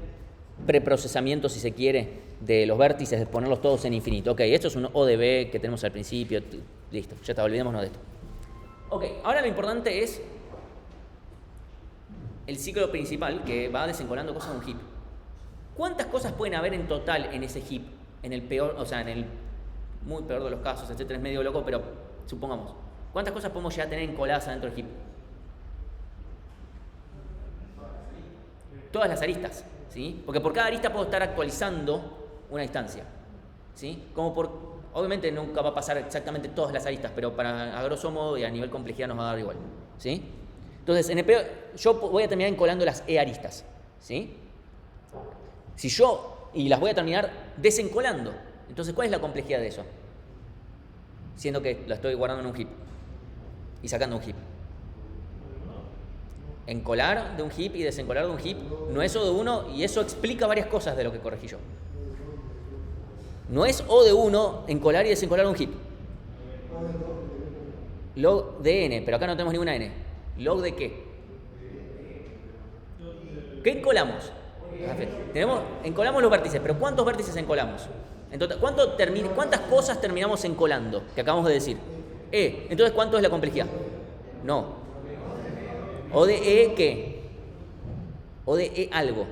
preprocesamiento, si se quiere, de los vértices, de ponerlos todos en infinito. Ok, esto es un ODB que tenemos al principio. Listo, ya está, olvidémonos de esto. Ok, ahora lo importante es el ciclo principal que va desencolando cosas en un heap. ¿Cuántas cosas pueden haber en total en ese heap? En el peor, o sea, en el muy peor de los casos, etcétera, es medio loco, pero supongamos. ¿Cuántas cosas podemos ya tener encoladas adentro del heap? todas las aristas, ¿sí? Porque por cada arista puedo estar actualizando una instancia, ¿sí? Obviamente nunca va a pasar exactamente todas las aristas, pero a grosso modo y a nivel complejidad nos va a dar igual, ¿sí? Entonces, yo voy a terminar encolando las E-aristas, ¿sí? Y las voy a terminar desencolando. Entonces, ¿cuál es la complejidad de eso? Siendo que la estoy guardando en un heap y sacando un heap. Encolar de un heap y desencolar de un heap no es O de 1 y eso explica varias cosas de lo que corregí yo. No es O de 1 encolar y desencolar un heap. Log de n, pero acá no tenemos ninguna n. ¿Log de qué? ¿Qué encolamos? Encolamos los vértices, pero ¿cuántos vértices encolamos? Entonces, ¿cuántas cosas terminamos encolando? Que acabamos de decir. Entonces, ¿cuánto es la complejidad? No. O de E, ¿qué? O de E algo.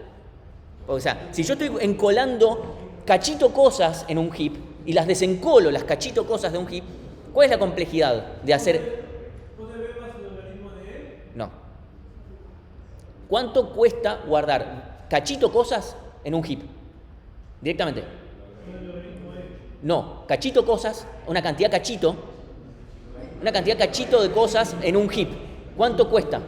O sea, si yo estoy encolando cachito cosas en un heap y las desencolo, las cachito cosas de un heap, ¿cuál es la complejidad de hacer? ¿Puede ver más el logaritmo de E? No. ¿Cuánto cuesta guardar cachito cosas en un heap? Directamente. No, cachito cosas, una cantidad cachito de cosas en un heap. ¿Cuánto cuesta?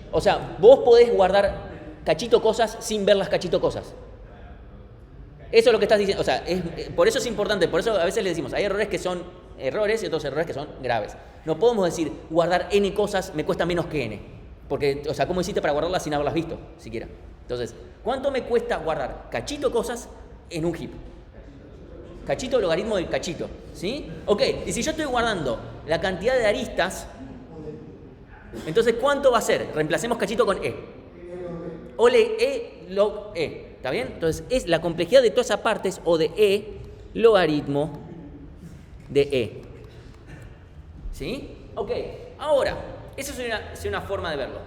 O sea, vos podés guardar cachito cosas sin ver las cachito cosas. Eso es lo que estás diciendo. O sea, por eso es importante, por eso a veces le decimos, hay errores que son errores y otros errores que son graves. No podemos decir, guardar n cosas me cuesta menos que n. Porque, o sea, ¿cómo hiciste para guardarlas sin haberlas visto, siquiera? Entonces, ¿cuánto me cuesta guardar cachito cosas en un heap? Cachito, logaritmo del cachito, ¿sí? Ok, y si yo estoy guardando la cantidad de aristas, entonces, ¿cuánto va a ser? Reemplacemos cachito con E. Ole E log E, ¿está bien? Entonces, es la complejidad de toda esa parte es O de E logaritmo de E. ¿Sí? Ok, ahora, esa es una forma de verlo.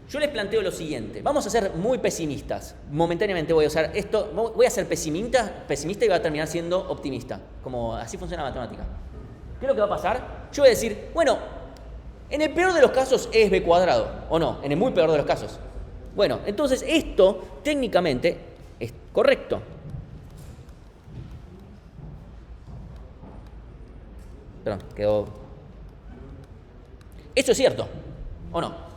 Yo les planteo lo siguiente. Vamos a ser muy pesimistas. Momentáneamente voy a usar esto. Voy a ser pesimista y voy a terminar siendo optimista. Como así funciona la matemática. ¿Qué es lo que va a pasar? Yo voy a decir, bueno, en el peor de los casos es b cuadrado. ¿O no? En el muy peor de los casos. Bueno, entonces esto técnicamente es correcto. Perdón, quedó... ¿Eso es cierto? ¿O no?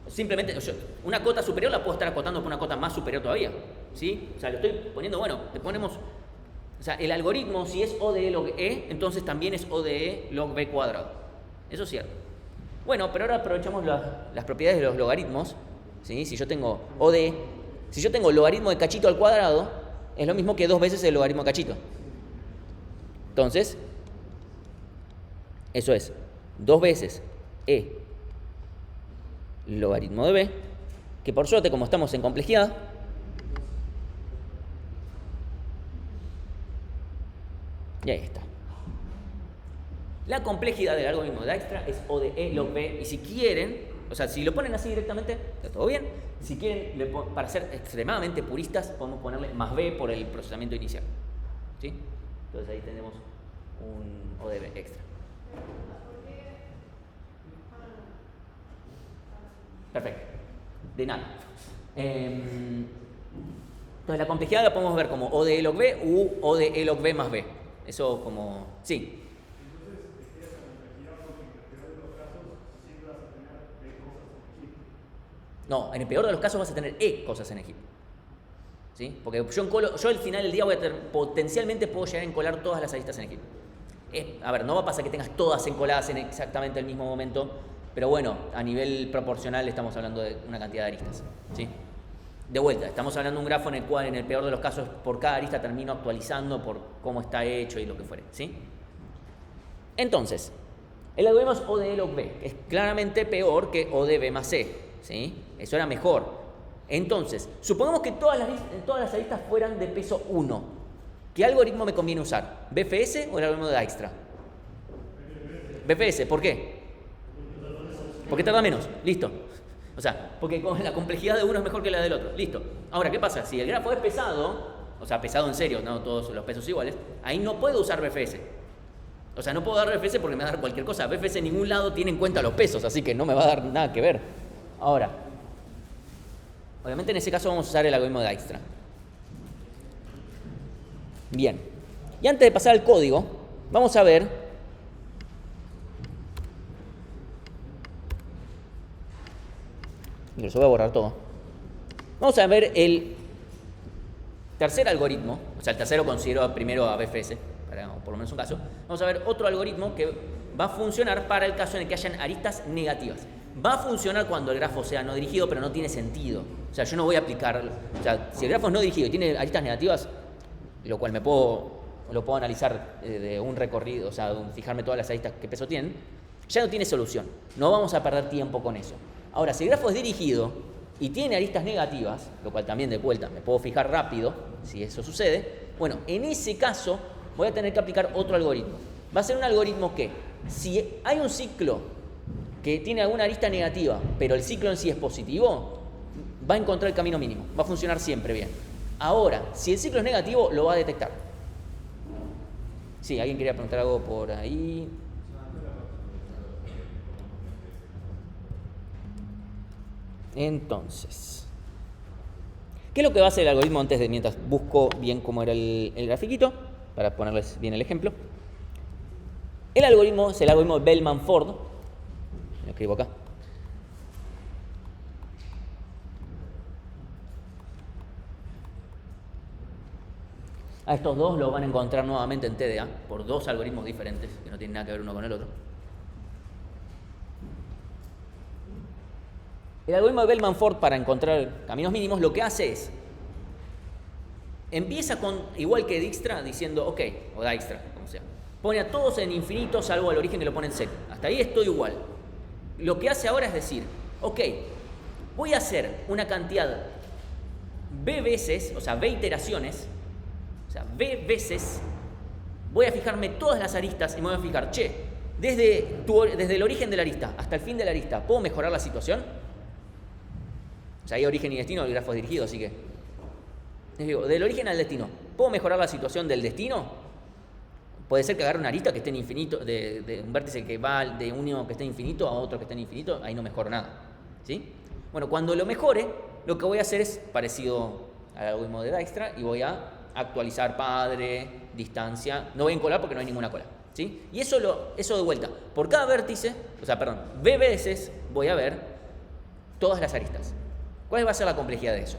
Simplemente, una cota superior la puedo estar acotando por una cota más superior todavía, ¿sí? O sea, lo estoy poniendo, bueno, le ponemos... O sea, el algoritmo, si es O de E log E, entonces también es O de E log B cuadrado. Eso es cierto. Bueno, pero ahora aprovechamos las propiedades de los logaritmos, ¿sí? Si yo tengo logaritmo de cachito al cuadrado, es lo mismo que 2 veces el logaritmo de cachito. Entonces, eso es 2 veces E logaritmo de B, que por suerte, como estamos en complejidad, y ahí está. La complejidad del algoritmo de Dijkstra es O de E log B, y si quieren, o sea, si lo ponen así directamente, está todo bien. Si quieren, para ser extremadamente puristas, podemos ponerle más B por el procesamiento inicial, ¿sí? Entonces ahí tenemos un O de B extra. Perfecto. De nada. Entonces la complejidad la podemos ver como O de E log B u O de E log B más B. Eso como... Sí. No, en el peor de los casos vas a tener E cosas en el heap. ¿Sí? Porque yo al final del día potencialmente puedo llegar a encolar todas las aristas en el heap. A ver, no va a pasar que tengas todas encoladas en exactamente el mismo momento, pero bueno, a nivel proporcional estamos hablando de una cantidad de aristas, ¿sí? De vuelta, estamos hablando de un grafo en el cual, en el peor de los casos, por cada arista termino actualizando por cómo está hecho y lo que fuere, ¿sí? Entonces, el algoritmo es O de E log B, que es claramente peor que O de B más C, ¿sí? Eso era mejor. Entonces, supongamos que todas las aristas fueran de peso 1. ¿Qué algoritmo me conviene usar? ¿BFS o el algoritmo de Dijkstra? BFS, ¿por qué? Porque tarda menos, listo. O sea, porque la complejidad de uno es mejor que la del otro, listo. Ahora, ¿qué pasa? Si el grafo es pesado, o sea, pesado en serio, no todos los pesos iguales, ahí no puedo usar BFS. O sea, no puedo dar BFS porque me va a dar cualquier cosa. BFS en ningún lado tiene en cuenta los pesos, así que no me va a dar nada que ver. Ahora, Obviamente en ese caso vamos a usar el algoritmo de Dijkstra. Bien. Y antes de pasar al código, vamos a ver incluso voy a borrar todo. Vamos a ver el tercer algoritmo, o sea, el tercero considero primero a BFS, para por lo menos un caso. Vamos a ver otro algoritmo que va a funcionar para el caso en el que hayan aristas negativas. Va a funcionar cuando el grafo sea no dirigido, pero no tiene sentido. O sea, yo no voy a aplicar. O sea, si el grafo es no dirigido y tiene aristas negativas, lo cual lo puedo analizar de un recorrido, o sea, fijarme todas las aristas que peso tienen, ya no tiene solución. No vamos a perder tiempo con eso. Ahora, si el grafo es dirigido y tiene aristas negativas, lo cual también de vuelta me puedo fijar rápido si eso sucede, bueno, en ese caso voy a tener que aplicar otro algoritmo. Va a ser un algoritmo que, si hay un ciclo que tiene alguna arista negativa, pero el ciclo en sí es positivo, va a encontrar el camino mínimo, va a funcionar siempre bien. Ahora, si el ciclo es negativo, lo va a detectar. Sí, ¿alguien quería preguntar algo por ahí? Entonces, ¿qué es lo que va a hacer el algoritmo antes de mientras busco bien cómo era el grafiquito? Para ponerles bien el ejemplo. El algoritmo es el algoritmo de Bellman-Ford. Lo escribo acá. A estos dos los van a encontrar nuevamente en TDA por dos algoritmos diferentes que no tienen nada que ver uno con el otro. El algoritmo de Bellman-Ford para encontrar caminos mínimos lo que hace es empieza con, igual que Dijkstra, diciendo ok, o Dijkstra, como sea, pone a todos en infinito salvo al origen que lo pone en cero. Hasta ahí estoy igual. Lo que hace ahora es decir, ok, voy a hacer una cantidad b veces, o sea, b iteraciones, o sea, b veces, voy a fijarme todas las aristas y me voy a fijar, che, desde el origen de la arista hasta el fin de la arista, ¿puedo mejorar la situación? O sea, hay origen y destino, el grafo es dirigido, así que les digo, del origen al destino, ¿puedo mejorar la situación del destino? Puede ser que agarre una arista que esté en infinito, de un vértice que va de uno que esté en infinito a otro que esté en infinito, ahí no mejoro nada, ¿sí? Bueno, cuando lo mejore, lo que voy a hacer es parecido al algoritmo de Dijkstra y voy a actualizar padre, distancia, no voy a encolar porque no hay ninguna cola, ¿sí? Y eso de vuelta, por cada vértice, o sea, perdón, b veces voy a ver todas las aristas. ¿Cuál va a ser la complejidad de eso?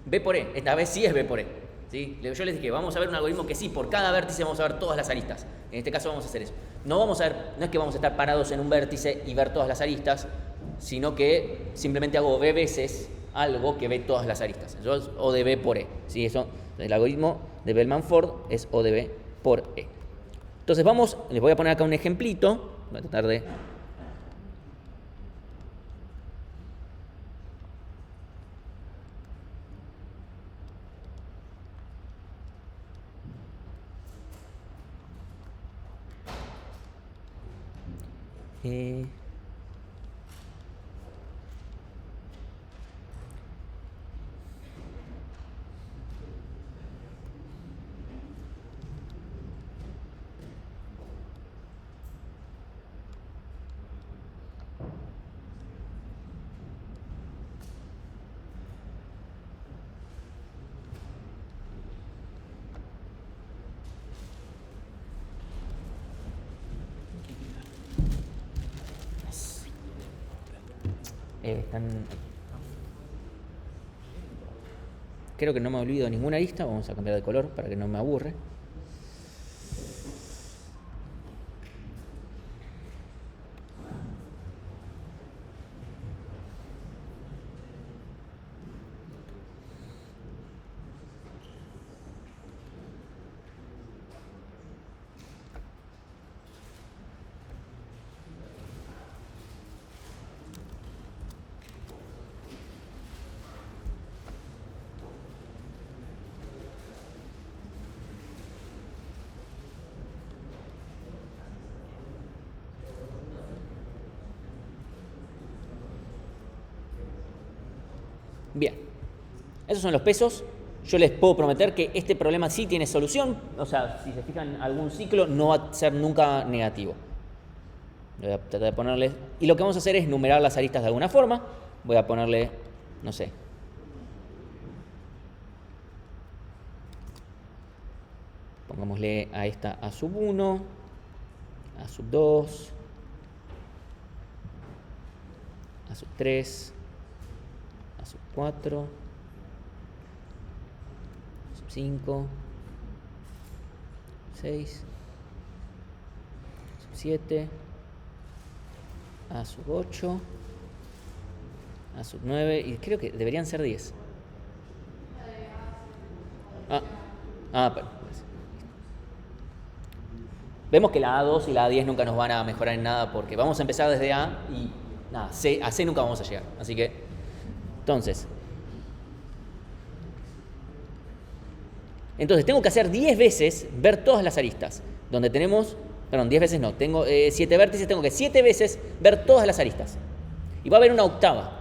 B por E, esta vez sí es B por E, ¿sí? Yo les dije, vamos a ver un algoritmo que sí, por cada vértice vamos a ver todas las aristas. En este caso vamos a hacer eso. No es que vamos a estar parados en un vértice y ver todas las aristas, sino que simplemente hago B veces algo que ve todas las aristas. Eso es O de B por E, ¿sí? Eso, el algoritmo de Bellman-Ford es O de B por E. Entonces les voy a poner acá un ejemplito, voy a tratar de... Creo que no me olvido ninguna arista. Vamos a cambiar de color para que no me aburre. Bien, esos son los pesos. Yo les puedo prometer que este problema sí tiene solución. O sea, si se fijan, algún ciclo no va a ser nunca negativo. Voy a tratar de ponerles... Y lo que vamos a hacer es numerar las aristas de alguna forma. voy a ponerle, no sé, pongámosle a esta A sub 1, A sub 2, A sub 3, A sub 4, A sub 5, 6, A sub 7, A sub 8, A sub 9, y creo que deberían ser 10. Vemos que la A2 y la A10 nunca nos van a mejorar en nada porque vamos a empezar desde A y nada, a C nunca vamos a llegar. Así que, entonces tengo que hacer 10 veces ver todas las aristas. Donde tenemos, perdón, 10 veces no, tengo 7 vértices, tengo que 7 veces ver todas las aristas. Y va a haber una octava.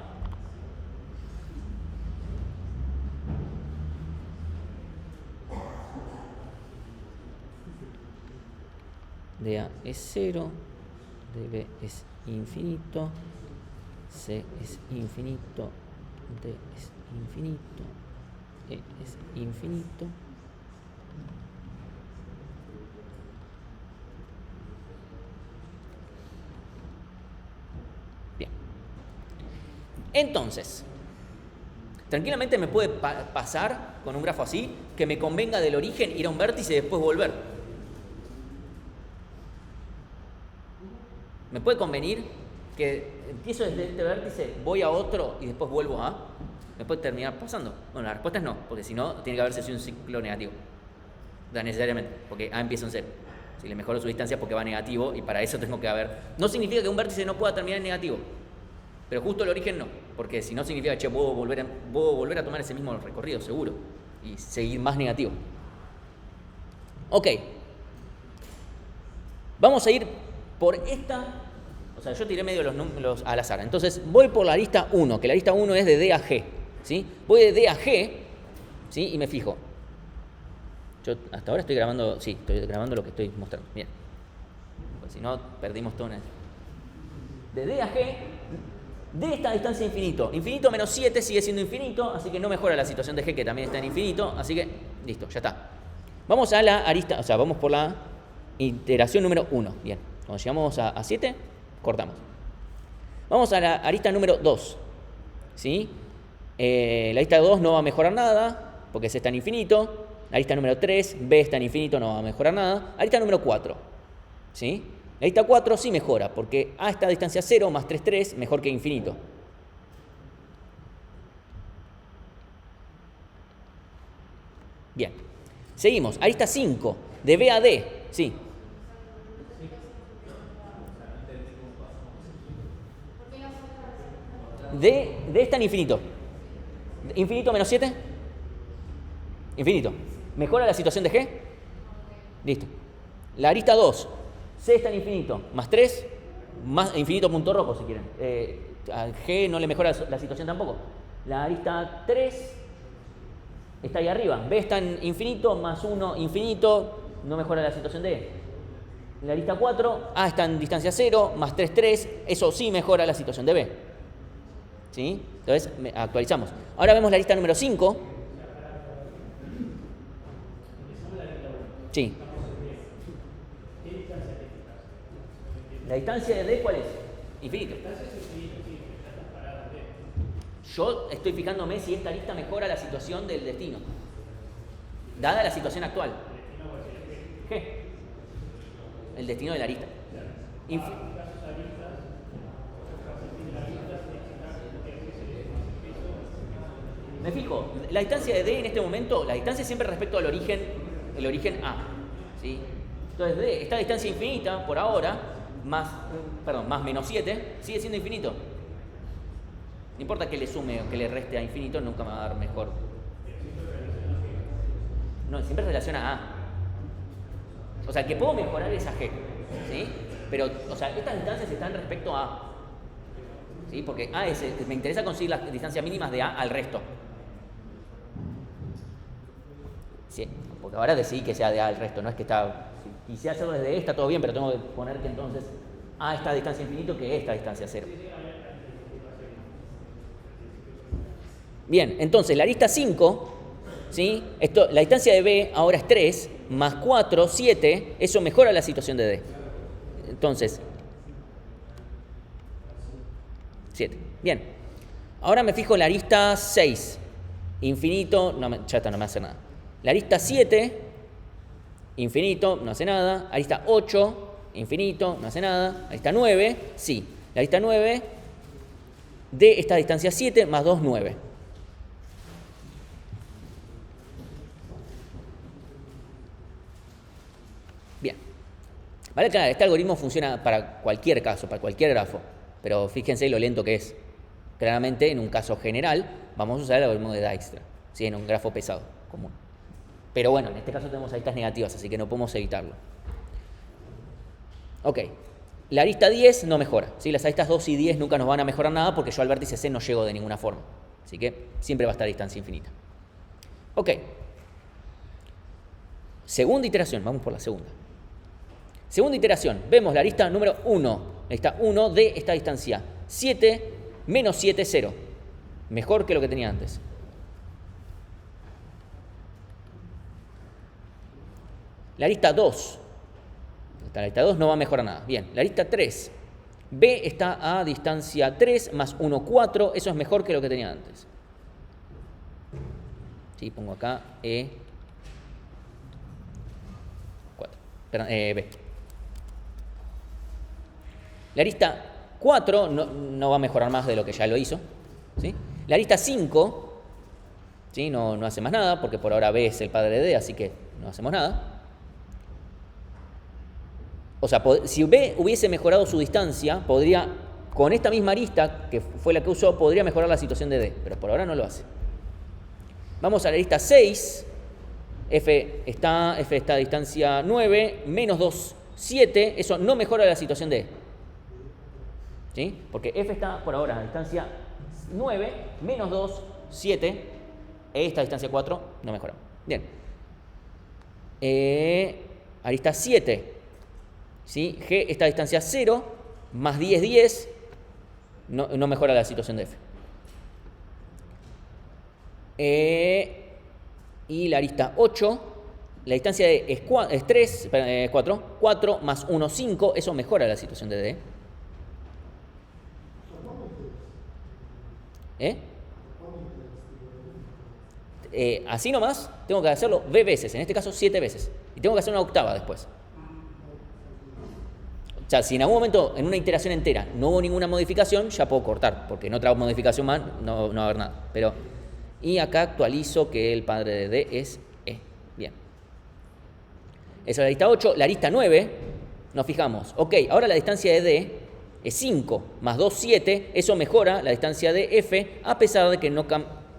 De A es 0, de B es infinito, C es infinito, D es infinito, E es infinito. Bien. Entonces, tranquilamente me puede pasar con un grafo así, que me convenga del origen ir a un vértice y después volver. ¿Me puede convenir que empiezo desde este vértice, voy a otro y después vuelvo a A? ¿Me puede terminar pasando? Bueno, la respuesta es no, porque si no, tiene que haberse sido un ciclo negativo. No necesariamente, porque A empieza en 0. Si le mejoro su distancia es porque va negativo y para eso tengo que haber... No significa que un vértice no pueda terminar en negativo, pero justo el origen no, porque si no significa que puedo volver a tomar ese mismo recorrido, seguro, y seguir más negativo. Ok. Vamos a ir por esta... O sea, yo tiré medio los números al azar. Entonces, voy por la arista 1, que la arista 1 es de D a G. ¿Sí? Voy de D a G, ¿sí? Y me fijo. Yo hasta ahora estoy grabando... Sí, estoy grabando lo que estoy mostrando. Bien. Pues si no, perdimos todo. De D a G, D está a distancia infinito. Infinito menos 7 sigue siendo infinito, así que no mejora la situación de G, que también está en infinito. Así que, listo, ya está. Vamos a la arista... O sea, vamos por la iteración número 1. Bien. Cuando llegamos a 7... cortamos. Vamos a la arista número 2. ¿Sí? La arista 2 no va a mejorar nada, porque C está en infinito. La arista número 3, B está en infinito, no va a mejorar nada. Arista número 4. ¿Sí? La arista 4 sí mejora, porque A está a distancia 0 más 3, 3, mejor que infinito. Bien. Seguimos. Arista 5, de B a D. Sí. D está en infinito. ¿Infinito menos 7? Infinito. ¿Mejora la situación de G? Listo. La arista 2. C está en infinito. Más 3. Más infinito punto rojo, si quieren. A G no le mejora la situación tampoco. La arista 3 está ahí arriba. B está en infinito. Más 1 infinito. No mejora la situación de E. La arista 4. A está en distancia 0. Más 3, 3. Eso sí mejora la situación de B. ¿Sí? Entonces, actualizamos. Ahora vemos la lista número 5. Sí. ¿La distancia de D cuál es? Infinito. Yo estoy fijándome si esta lista mejora la situación del destino, dada la situación actual. G. El destino de la arista. Me fijo, la distancia de D en este momento, la distancia siempre respecto al origen, el origen A. ¿Sí? Entonces D, esta distancia infinita, por ahora, más menos 7, sigue siendo infinito. No importa que le sume o que le reste a infinito, nunca me va a dar mejor. No, siempre relaciona a A. O sea, que puedo mejorar esa G. ¿Sí? Pero, o sea, estas distancias están respecto a A. ¿Sí? Porque A es, me interesa conseguir las distancias mínimas de A al resto. Sí, porque ahora decidí que sea de A al resto, no es que está... Si quisiera hacerlo desde E está todo bien, pero tengo que poner que entonces A está a distancia infinito que E está a distancia 0. Bien, entonces la arista 5, ¿sí? La distancia de B ahora es 3, más 4, 7, eso mejora la situación de D. Entonces, 7. Bien, ahora me fijo en la arista 6, infinito, ya está, no me hace nada. La arista 7, infinito, no hace nada. Arista 8, infinito, no hace nada. Arista 9, sí. La arista 9 de esta distancia 7 más 2, 9. Bien. Vale, claro, este algoritmo funciona para cualquier caso, para cualquier grafo. Pero fíjense lo lento que es. Claramente, en un caso general, vamos a usar el algoritmo de Dijkstra, ¿sí? En un grafo pesado, común. Pero bueno, en este caso tenemos aristas negativas, así que no podemos evitarlo. Ok. La arista 10 no mejora, ¿sí? Las aristas 2 y 10 nunca nos van a mejorar nada porque yo al vértice C no llego de ninguna forma. Así que siempre va a estar a distancia infinita. Ok. Segunda iteración, vamos por la segunda. Segunda iteración, vemos la arista número 1. La arista 1 de esta distancia 7 menos 7, 0. Mejor que lo que tenía antes. La arista 2. La arista 2 no va a mejorar nada. Bien, la arista 3. B está a distancia 3 más 1, 4. Eso es mejor que lo que tenía antes. Sí, pongo acá E. 4. Perdón, B. La arista 4 no va a mejorar más de lo que ya lo hizo. ¿Sí? La arista 5, ¿sí? no hace más nada, porque por ahora B es el padre de D, así que no hacemos nada. O sea, si B hubiese mejorado su distancia, podría, con esta misma arista, que fue la que usó, podría mejorar la situación de D, pero por ahora no lo hace. Vamos a la arista 6. F está a distancia 9, menos 2, 7. Eso no mejora la situación de E. ¿Sí? Porque F está por ahora a distancia 9, menos 2, 7. Esta distancia 4 no mejora. Bien. Arista 7. ¿Sí? G está a distancia 0, más 10, 10. No mejora la situación de F. Y la arista 8. La distancia de es 3, 4. 4 más 1, 5. Eso mejora la situación de D. Así nomás tengo que hacerlo B veces, en este caso 7 veces. Y tengo que hacer una octava después. O sea, si en algún momento, en una iteración entera, no hubo ninguna modificación, ya puedo cortar, porque en otra modificación más no va a haber nada. Y acá actualizo que el padre de D es E. Bien. Esa es la arista 8. La arista 9, nos fijamos. Ok, ahora la distancia de D es 5, más 2, 7. Eso mejora la distancia de F, a pesar de que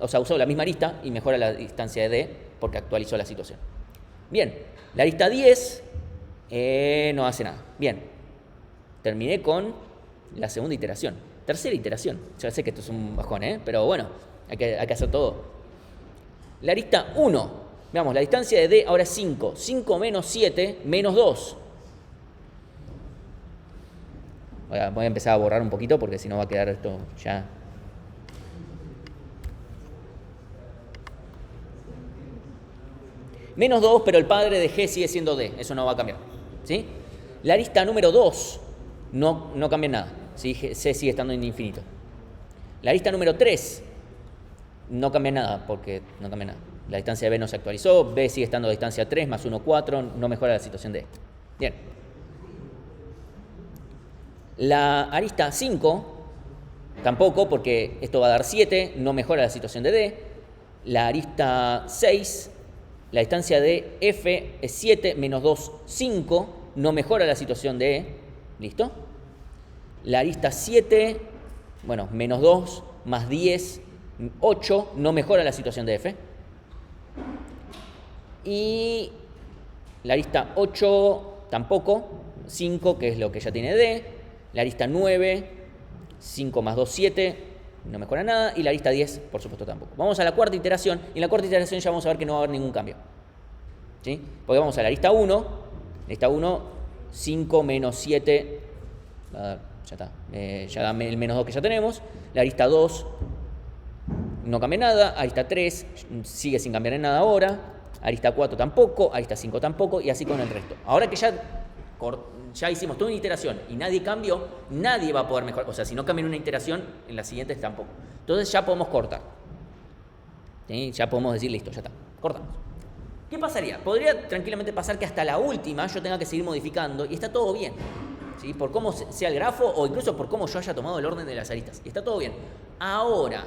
usó la misma arista y mejora la distancia de D, porque actualizó la situación. Bien, la arista 10 no hace nada. Bien. Terminé con la segunda iteración. Tercera iteración. Ya sé que esto es un bajón, pero bueno, hay que hacer todo. La arista 1. Veamos, la distancia de D ahora es 5. 5 menos 7, menos 2. Voy a empezar a borrar un poquito porque si no va a quedar esto ya. Menos 2, pero el padre de G sigue siendo D. Eso no va a cambiar. ¿Sí? La arista número 2. No cambia nada, ¿sí? C sigue estando en infinito. La arista número 3 no cambia nada, porque no cambia nada. La distancia de B no se actualizó, B sigue estando a distancia 3 más 1, 4, no mejora la situación de E. Bien. La arista 5 tampoco, porque esto va a dar 7, no mejora la situación de D. La arista 6, la distancia de F es 7 menos 2, 5, no mejora la situación de E. ¿Listo? La arista 7, bueno, menos 2, más 10, 8, no mejora la situación de F. Y la arista 8 tampoco, 5, que es lo que ya tiene D. La arista 9, 5 más 2, 7, no mejora nada. Y la arista 10, por supuesto, tampoco. Vamos a la cuarta iteración, y en la cuarta iteración ya vamos a ver que no va a haber ningún cambio. ¿Sí? Porque vamos a la arista 1, arista 1, 5 menos 7, ya está, ya da el menos 2 que ya tenemos. La arista 2, no cambia nada, arista 3 sigue sin cambiar en nada ahora, arista 4 tampoco, arista 5 tampoco, y así con el resto. Ahora que ya hicimos toda una iteración y nadie cambió, nadie va a poder mejorar. O sea, si no cambia en una iteración, en las siguientes tampoco. Entonces ya podemos cortar. ¿Sí? Ya podemos decir, listo, ya está, cortamos. ¿Qué pasaría? Podría tranquilamente pasar que hasta la última yo tenga que seguir modificando y está todo bien. ¿Sí? Por cómo sea el grafo o incluso por cómo yo haya tomado el orden de las aristas. Y está todo bien. Ahora,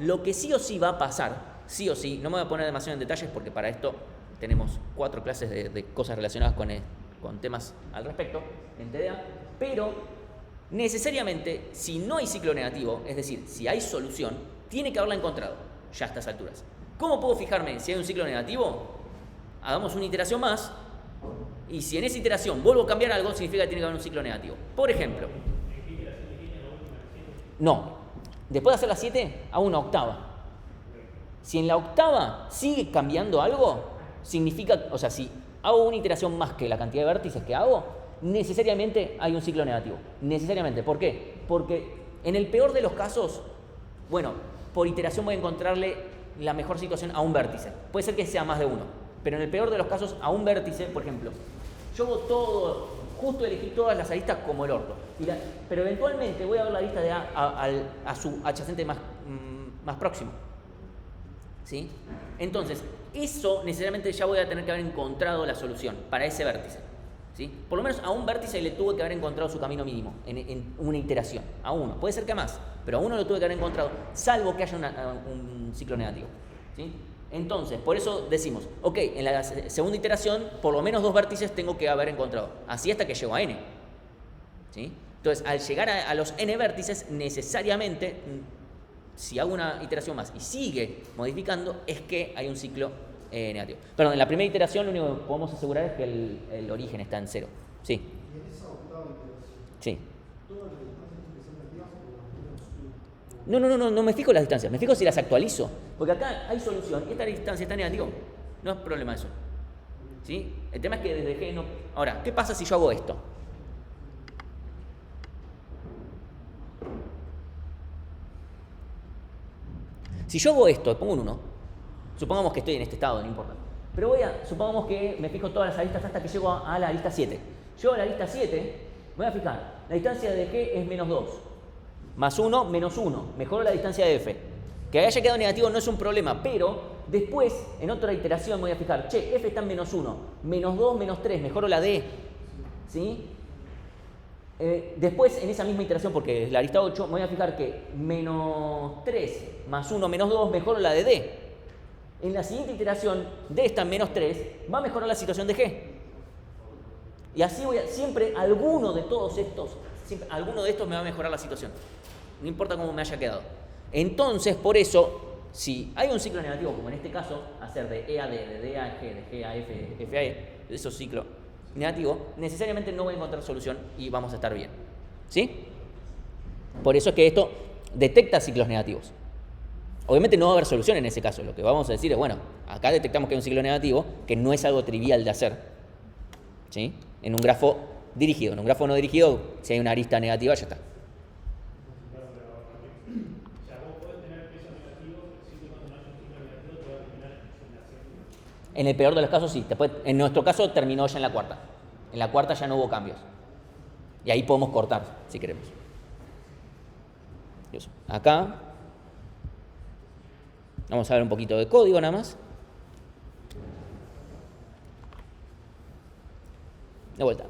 lo que sí o sí va a pasar, sí o sí, no me voy a poner demasiado en detalles porque para esto tenemos 4 clases de cosas relacionadas con temas al respecto en TDA, pero necesariamente si no hay ciclo negativo, es decir, si hay solución, tiene que haberla encontrado ya a estas alturas. ¿Cómo puedo fijarme si hay un ciclo negativo? Hagamos una iteración más y si en esa iteración vuelvo a cambiar algo, significa que tiene que haber un ciclo negativo. Por ejemplo, no, después de hacer la 7, hago una octava. Si en la octava sigue cambiando algo, significa, o sea, si hago una iteración más que la cantidad de vértices que hago, necesariamente hay un ciclo negativo. Necesariamente. ¿Por qué? Porque en el peor de los casos, bueno, por iteración voy a encontrarle la mejor situación a un vértice. Puede ser que sea más de uno, pero en el peor de los casos, a un vértice, por ejemplo, yo hago todo, justo elegí todas las aristas como el orto. Pero eventualmente voy a ver la lista de a su adyacente más próximo. ¿Sí? Entonces, eso necesariamente ya voy a tener que haber encontrado la solución para ese vértice. ¿Sí? Por lo menos a un vértice le tuve que haber encontrado su camino mínimo en una iteración. A uno. Puede ser que más, pero a uno lo tuve que haber encontrado, salvo que haya un ciclo negativo. ¿Sí? Entonces, por eso decimos, ok, en la segunda iteración, por lo menos 2 vértices tengo que haber encontrado. Así hasta que llego a n. ¿Sí? Entonces, al llegar a los n vértices, necesariamente, si hago una iteración más y sigue modificando, es que hay un ciclo negativo. Perdón, en la primera iteración lo único que podemos asegurar es que el origen está en 0. Sí. Y en esa octava iteración, Sí. ¿todas las distancias tienen que ser negativas o al menos una? No me fijo en las distancias, me fijo si las actualizo. Porque acá hay solución y esta distancia está negativa. No es problema eso. ¿Sí? El tema es que desde G no... Ahora, ¿qué pasa si yo hago esto? Si yo hago esto, pongo un 1, supongamos que estoy en este estado, no importa. Pero supongamos que me fijo todas las aristas hasta que llego a la arista 7. Llego a la arista 7, voy a fijar, la distancia de G es menos 2. Más 1, menos 1. Mejoro la distancia de F. Que haya quedado negativo no es un problema, pero después, en otra iteración, me voy a fijar, che, F está en menos 1, menos 2, menos 3, mejoro la D. ¿Sí? Después, en esa misma iteración, porque es la arista 8, me voy a fijar que menos 3 más 1 menos 2 mejoro la de D. En la siguiente iteración, D está en menos 3, va a mejorar la situación de G. Y así siempre alguno de todos estos, alguno de estos me va a mejorar la situación. No importa cómo me haya quedado. Entonces, por eso, si hay un ciclo negativo, como en este caso, hacer de E a D, de D a G, de G a F, F a E, de esos ciclos negativo, necesariamente no voy a encontrar solución y vamos a estar bien. ¿Sí? Por eso es que esto detecta ciclos negativos. Obviamente no va a haber solución en ese caso. Lo que vamos a decir es, bueno, acá detectamos que hay un ciclo negativo, que no es algo trivial de hacer. ¿Sí? En un grafo dirigido. En un grafo no dirigido, si hay una arista negativa, ya está. En el peor de los casos, sí. En nuestro caso terminó ya en la cuarta. En la cuarta ya no hubo cambios. Y ahí podemos cortar, si queremos. Acá vamos a ver un poquito de código nada más. De vuelta.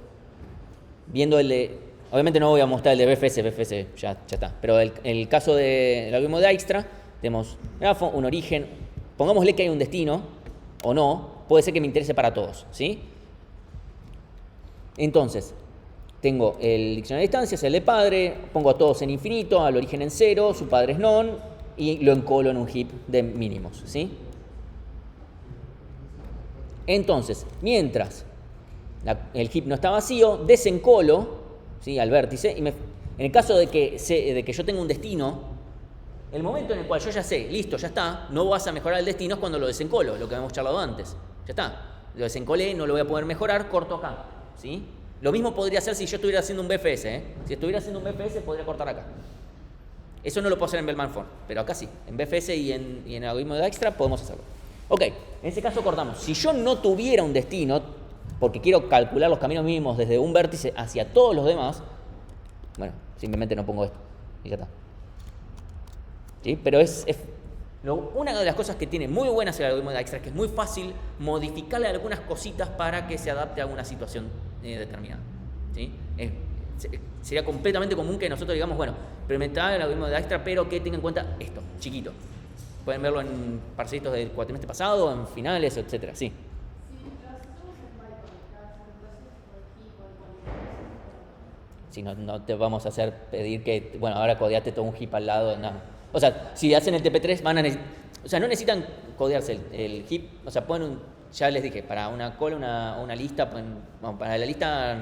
Viendo el de... Obviamente no voy a mostrar el de BFS ya está. Pero el caso del algoritmo de Dijkstra, tenemos grafo, un origen. Pongámosle que hay un destino o no, puede ser que me interese para todos, ¿sí? Entonces, tengo el diccionario de distancias, el de padre, pongo a todos en infinito, al origen en 0, su padre es non, y lo encolo en un heap de mínimos, ¿sí? Entonces, mientras el heap no está vacío, desencolo, ¿sí?, al vértice, y en el caso de que yo tenga un destino, el momento en el cual yo ya sé, listo, ya está, no vas a mejorar el destino es cuando lo desencolo, lo que habíamos charlado antes. Ya está, lo desencolé, no lo voy a poder mejorar, corto acá, ¿sí? Lo mismo podría ser si yo estuviera haciendo un BFS, ¿eh? Si estuviera haciendo un BFS, podría cortar acá. Eso no lo puedo hacer en Bellman-Ford, pero acá sí. En BFS y en el algoritmo de Dijkstra podemos hacerlo. Ok, en ese caso cortamos. Si yo no tuviera un destino, porque quiero calcular los caminos mínimos desde un vértice hacia todos los demás, bueno, simplemente no pongo esto y ya está. ¿Sí? Pero una de las cosas que tiene muy buenas el algoritmo de Dijkstra es que es muy fácil modificarle algunas cositas para que se adapte a una situación determinada. ¿Sí? Sería completamente común que nosotros digamos, bueno, implementar el algoritmo de Dijkstra, pero que tenga en cuenta esto, chiquito. Pueden verlo en parcelitos del cuatrimestre pasado, en finales, etcétera. Sí. Si no te vamos a hacer pedir que, bueno, ahora codeate todo un heap al lado, no. O sea, si hacen el TP3 van a o sea, no necesitan codearse el heap, o sea, pueden ya les dije, para una cola, una lista, bueno, para la lista,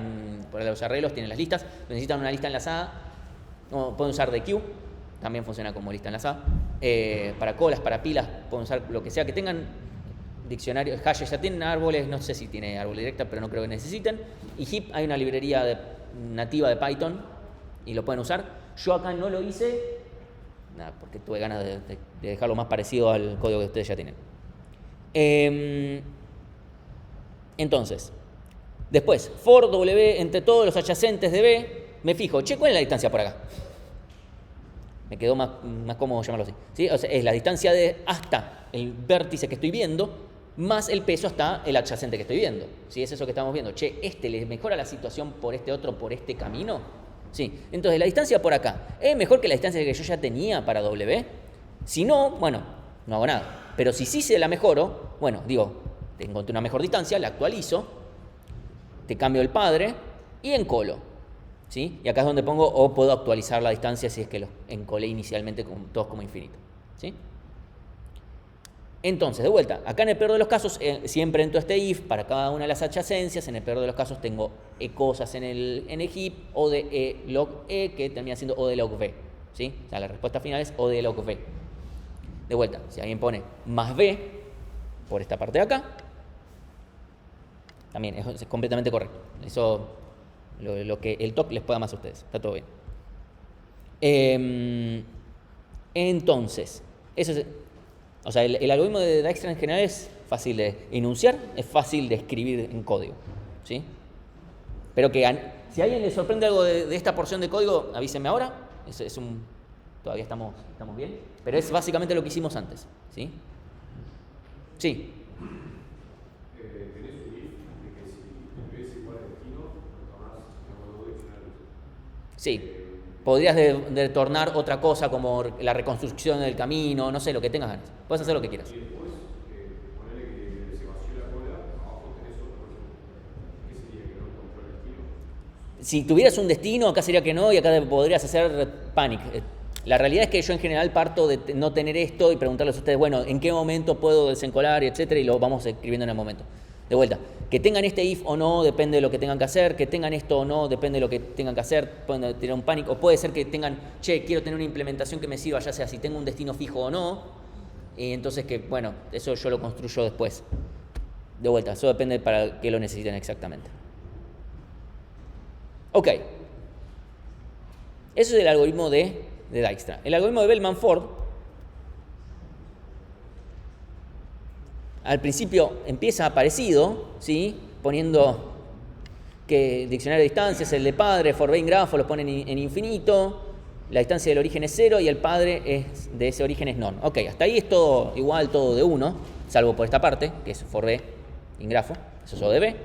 para los arreglos tienen las listas, necesitan una lista enlazada, pueden usar DQ, también funciona como lista enlazada, para colas, para pilas, pueden usar lo que sea que tengan, diccionarios, hashes ya tienen árboles, no sé si tiene árbol directa, pero no creo que necesiten, y heap hay una librería nativa de Python y lo pueden usar. Yo acá no lo hice, nada, porque tuve ganas de dejarlo más parecido al código que ustedes ya tienen. Entonces, después, for W entre todos los adyacentes de B, me fijo, che, ¿cuál es la distancia por acá? Me quedó más cómodo llamarlo así, ¿sí? O sea, es la distancia hasta el vértice que estoy viendo, más el peso hasta el adyacente que estoy viendo. ¿Sí? Es eso que estamos viendo. Che, ¿le mejora la situación por este otro, por este camino? Sí. Entonces, la distancia por acá, ¿es mejor que la distancia que yo ya tenía para W? Si no, bueno, no hago nada. Pero si sí se la mejoro, bueno, digo, te encontré una mejor distancia, la actualizo, te cambio el padre y encolo. ¿Sí? Y acá es donde pongo, o puedo actualizar la distancia si es que los encolé inicialmente todos como infinito. ¿Sí? Entonces, de vuelta, acá en el peor de los casos, siempre entro este if para cada una de las adyacencias. En el peor de los casos tengo cosas en el heap, o de log que termina siendo o de log v. ¿Sí? O sea, la respuesta final es o de log v. De vuelta, si alguien pone más v por esta parte de acá, también es completamente correcto. Eso, lo que el TOC les pueda más a ustedes. Está todo bien. Entonces, eso es... O sea, el algoritmo de Dijkstra en general es fácil de enunciar, es fácil de escribir en código, ¿sí? Pero que si a alguien le sorprende algo de esta porción de código, avísenme ahora. Todavía estamos bien, pero es básicamente lo que hicimos antes, ¿sí? Sí. ¿Tenés un if de que si el es igual al destino, retornás un diccionario? Sí. Podrías retornar otra cosa como la reconstrucción del camino, no sé, lo que tengas ganas. Puedes hacer lo que quieras. Y después, ponele que se vació la cola, abajo tenés otra cosa. ¿Qué sería? ¿Que no encontró el destino? Si tuvieras un destino, acá sería que no, y acá podrías hacer panic. La realidad es que yo en general parto de no tener esto y preguntarles a ustedes, bueno, ¿en qué momento puedo desencolar, etcétera? Y lo vamos escribiendo en el momento. De vuelta, que tengan este if o no, depende de lo que tengan que hacer. Que tengan esto o no, depende de lo que tengan que hacer. Pueden tener un panic, o puede ser que tengan, che, quiero tener una implementación que me sirva, ya sea si tengo un destino fijo o no. Y entonces que, bueno, eso yo lo construyo después. De vuelta, eso depende para qué lo necesiten exactamente. Ok. Eso es el algoritmo de Dijkstra. El algoritmo de Bellman-Ford, al principio empieza parecido, ¿sí? Poniendo que diccionario de distancias, el de padre, for being grafo, lo ponen en infinito, la distancia del origen es 0 y el padre de ese origen es none. Ok, hasta ahí es todo igual, todo de 1, salvo por esta parte, que es for b in grafo, eso es O de b.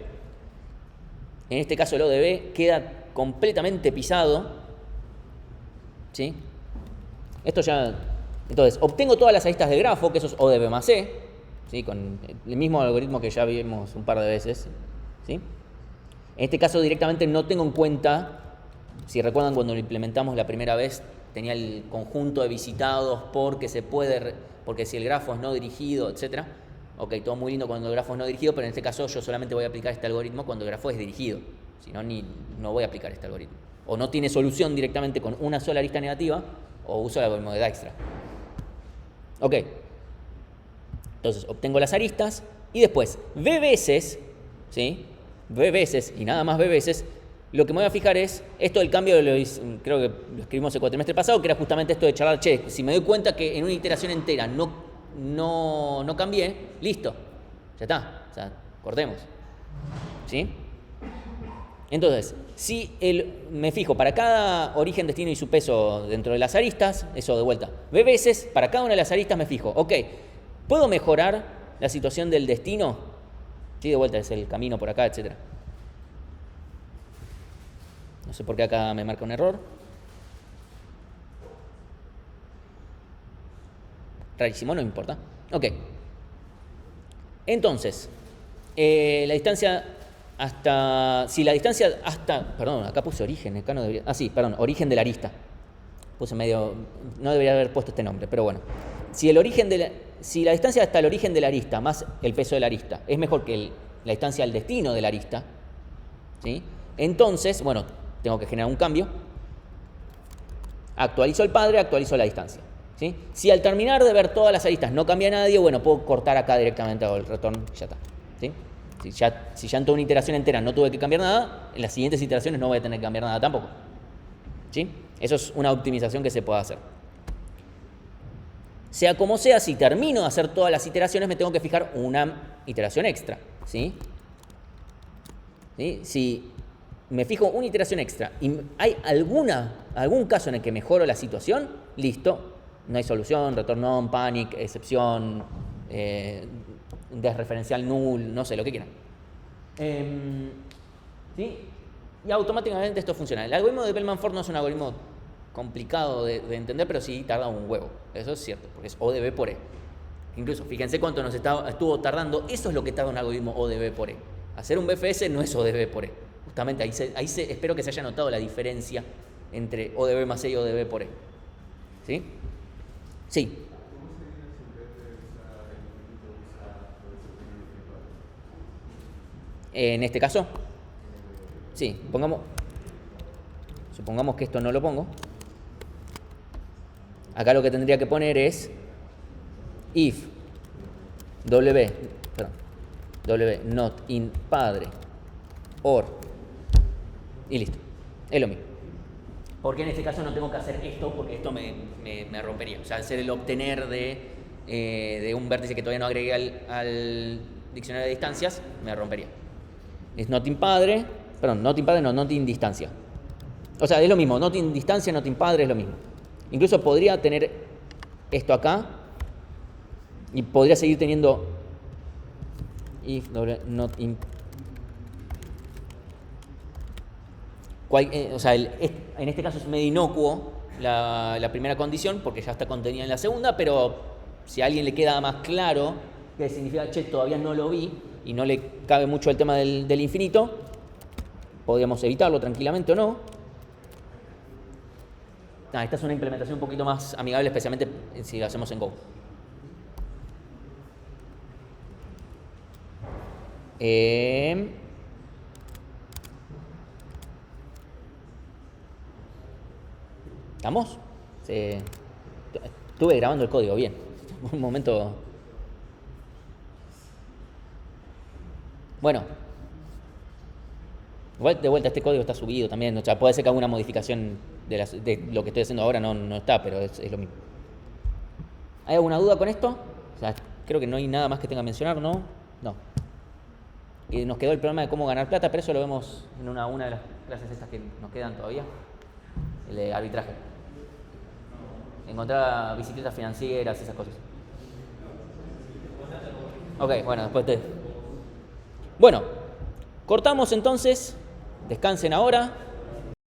En este caso el O de b queda completamente pisado, ¿sí? Esto ya... Entonces, obtengo todas las aristas del grafo, que eso es O de b más c, ¿sí? Con el mismo algoritmo que ya vimos un par de veces, ¿sí? En este caso directamente no tengo en cuenta, si recuerdan cuando lo implementamos la primera vez, tenía el conjunto de visitados porque si el grafo es no dirigido, etc. Ok, todo muy lindo cuando el grafo es no dirigido, pero en este caso yo solamente voy a aplicar este algoritmo cuando el grafo es dirigido. Si no, no voy a aplicar este algoritmo. O no tiene solución directamente con una sola arista negativa, o uso el algoritmo de Dijkstra. Ok. Entonces, obtengo las aristas y después, v veces, ¿sí? V veces y nada más v veces, lo que me voy a fijar es, esto del cambio, creo que lo escribimos el cuatrimestre pasado, que era justamente esto de charlar, che, si me doy cuenta que en una iteración entera no cambié, listo, ya está, o sea, cortemos. ¿Sí? Entonces, si me fijo para cada origen, destino y su peso dentro de las aristas, eso de vuelta, b veces, para cada una de las aristas me fijo, ok, ¿puedo mejorar la situación del destino? Sí, de vuelta, es el camino por acá, etcétera. No sé por qué acá me marca un error. Rarísimo, no me importa. Ok. Entonces, la distancia hasta... Si la distancia hasta... Perdón, acá puse origen. Acá no debería... origen de la arista. Puse medio... No debería haber puesto este nombre, pero bueno. Si la distancia hasta el origen de la arista más el peso de la arista es mejor que la distancia al destino de la arista, ¿sí? Entonces, bueno, tengo que generar un cambio. Actualizo el padre, actualizo la distancia. ¿Sí? Si al terminar de ver todas las aristas no cambia nadie, bueno, puedo cortar acá directamente el retorno y ya está. ¿Sí? Si ya en toda una iteración entera no tuve que cambiar nada, en las siguientes iteraciones no voy a tener que cambiar nada tampoco. ¿Sí? Eso es una optimización que se puede hacer. Sea como sea, si termino de hacer todas las iteraciones, me tengo que fijar una iteración extra. ¿Sí? ¿Sí? Si me fijo una iteración extra y hay algún caso en el que mejoro la situación, listo. No hay solución, return on, panic, excepción, desreferencial null, no sé, lo que quieran. ¿Sí? Y automáticamente esto funciona. El algoritmo de Bellman-Ford no es un algoritmo complicado de entender, pero sí tarda un huevo. Eso es cierto, porque es O de B por E. Incluso, fíjense cuánto nos estuvo tardando. Eso es lo que tarda un algoritmo O de B por E. Hacer un BFS no es O de B por E. Justamente espero que se haya notado la diferencia entre O de B más E y O de B por E. ¿Sí? Sí. En este caso, sí, supongamos que esto no lo pongo. Acá lo que tendría que poner es if w not in padre or y listo. Es lo mismo. Porque en este caso no tengo que hacer esto, porque esto me rompería. O sea, hacer el obtener de un vértice que todavía no agregué al diccionario de distancias, me rompería. Es not in padre, not in distancia. O sea, es lo mismo, not in distancia, not in padre es lo mismo. Incluso podría tener esto acá y podría seguir teniendo if not in. O sea, en este caso es medio inocuo la primera condición porque ya está contenida en la segunda, pero si a alguien le queda más claro qué significa, che, todavía no lo vi y no le cabe mucho el tema del infinito, podríamos evitarlo tranquilamente o no. Esta es una implementación un poquito más amigable, especialmente si lo hacemos en Go. ¿Estamos? Estuve grabando el código bien. Un momento. Bueno. De vuelta, este código está subido también. O sea, puede ser que alguna modificación de lo que estoy haciendo ahora no está, pero es lo mismo. ¿Hay alguna duda con esto? O sea, creo que no hay nada más que tenga que mencionar, ¿no? No. Y nos quedó el problema de cómo ganar plata, pero eso lo vemos en una de las clases estas que nos quedan todavía. El de arbitraje. Encontrar bicicletas financieras, esas cosas. Ok, bueno, después Bueno, cortamos entonces. Descansen ahora.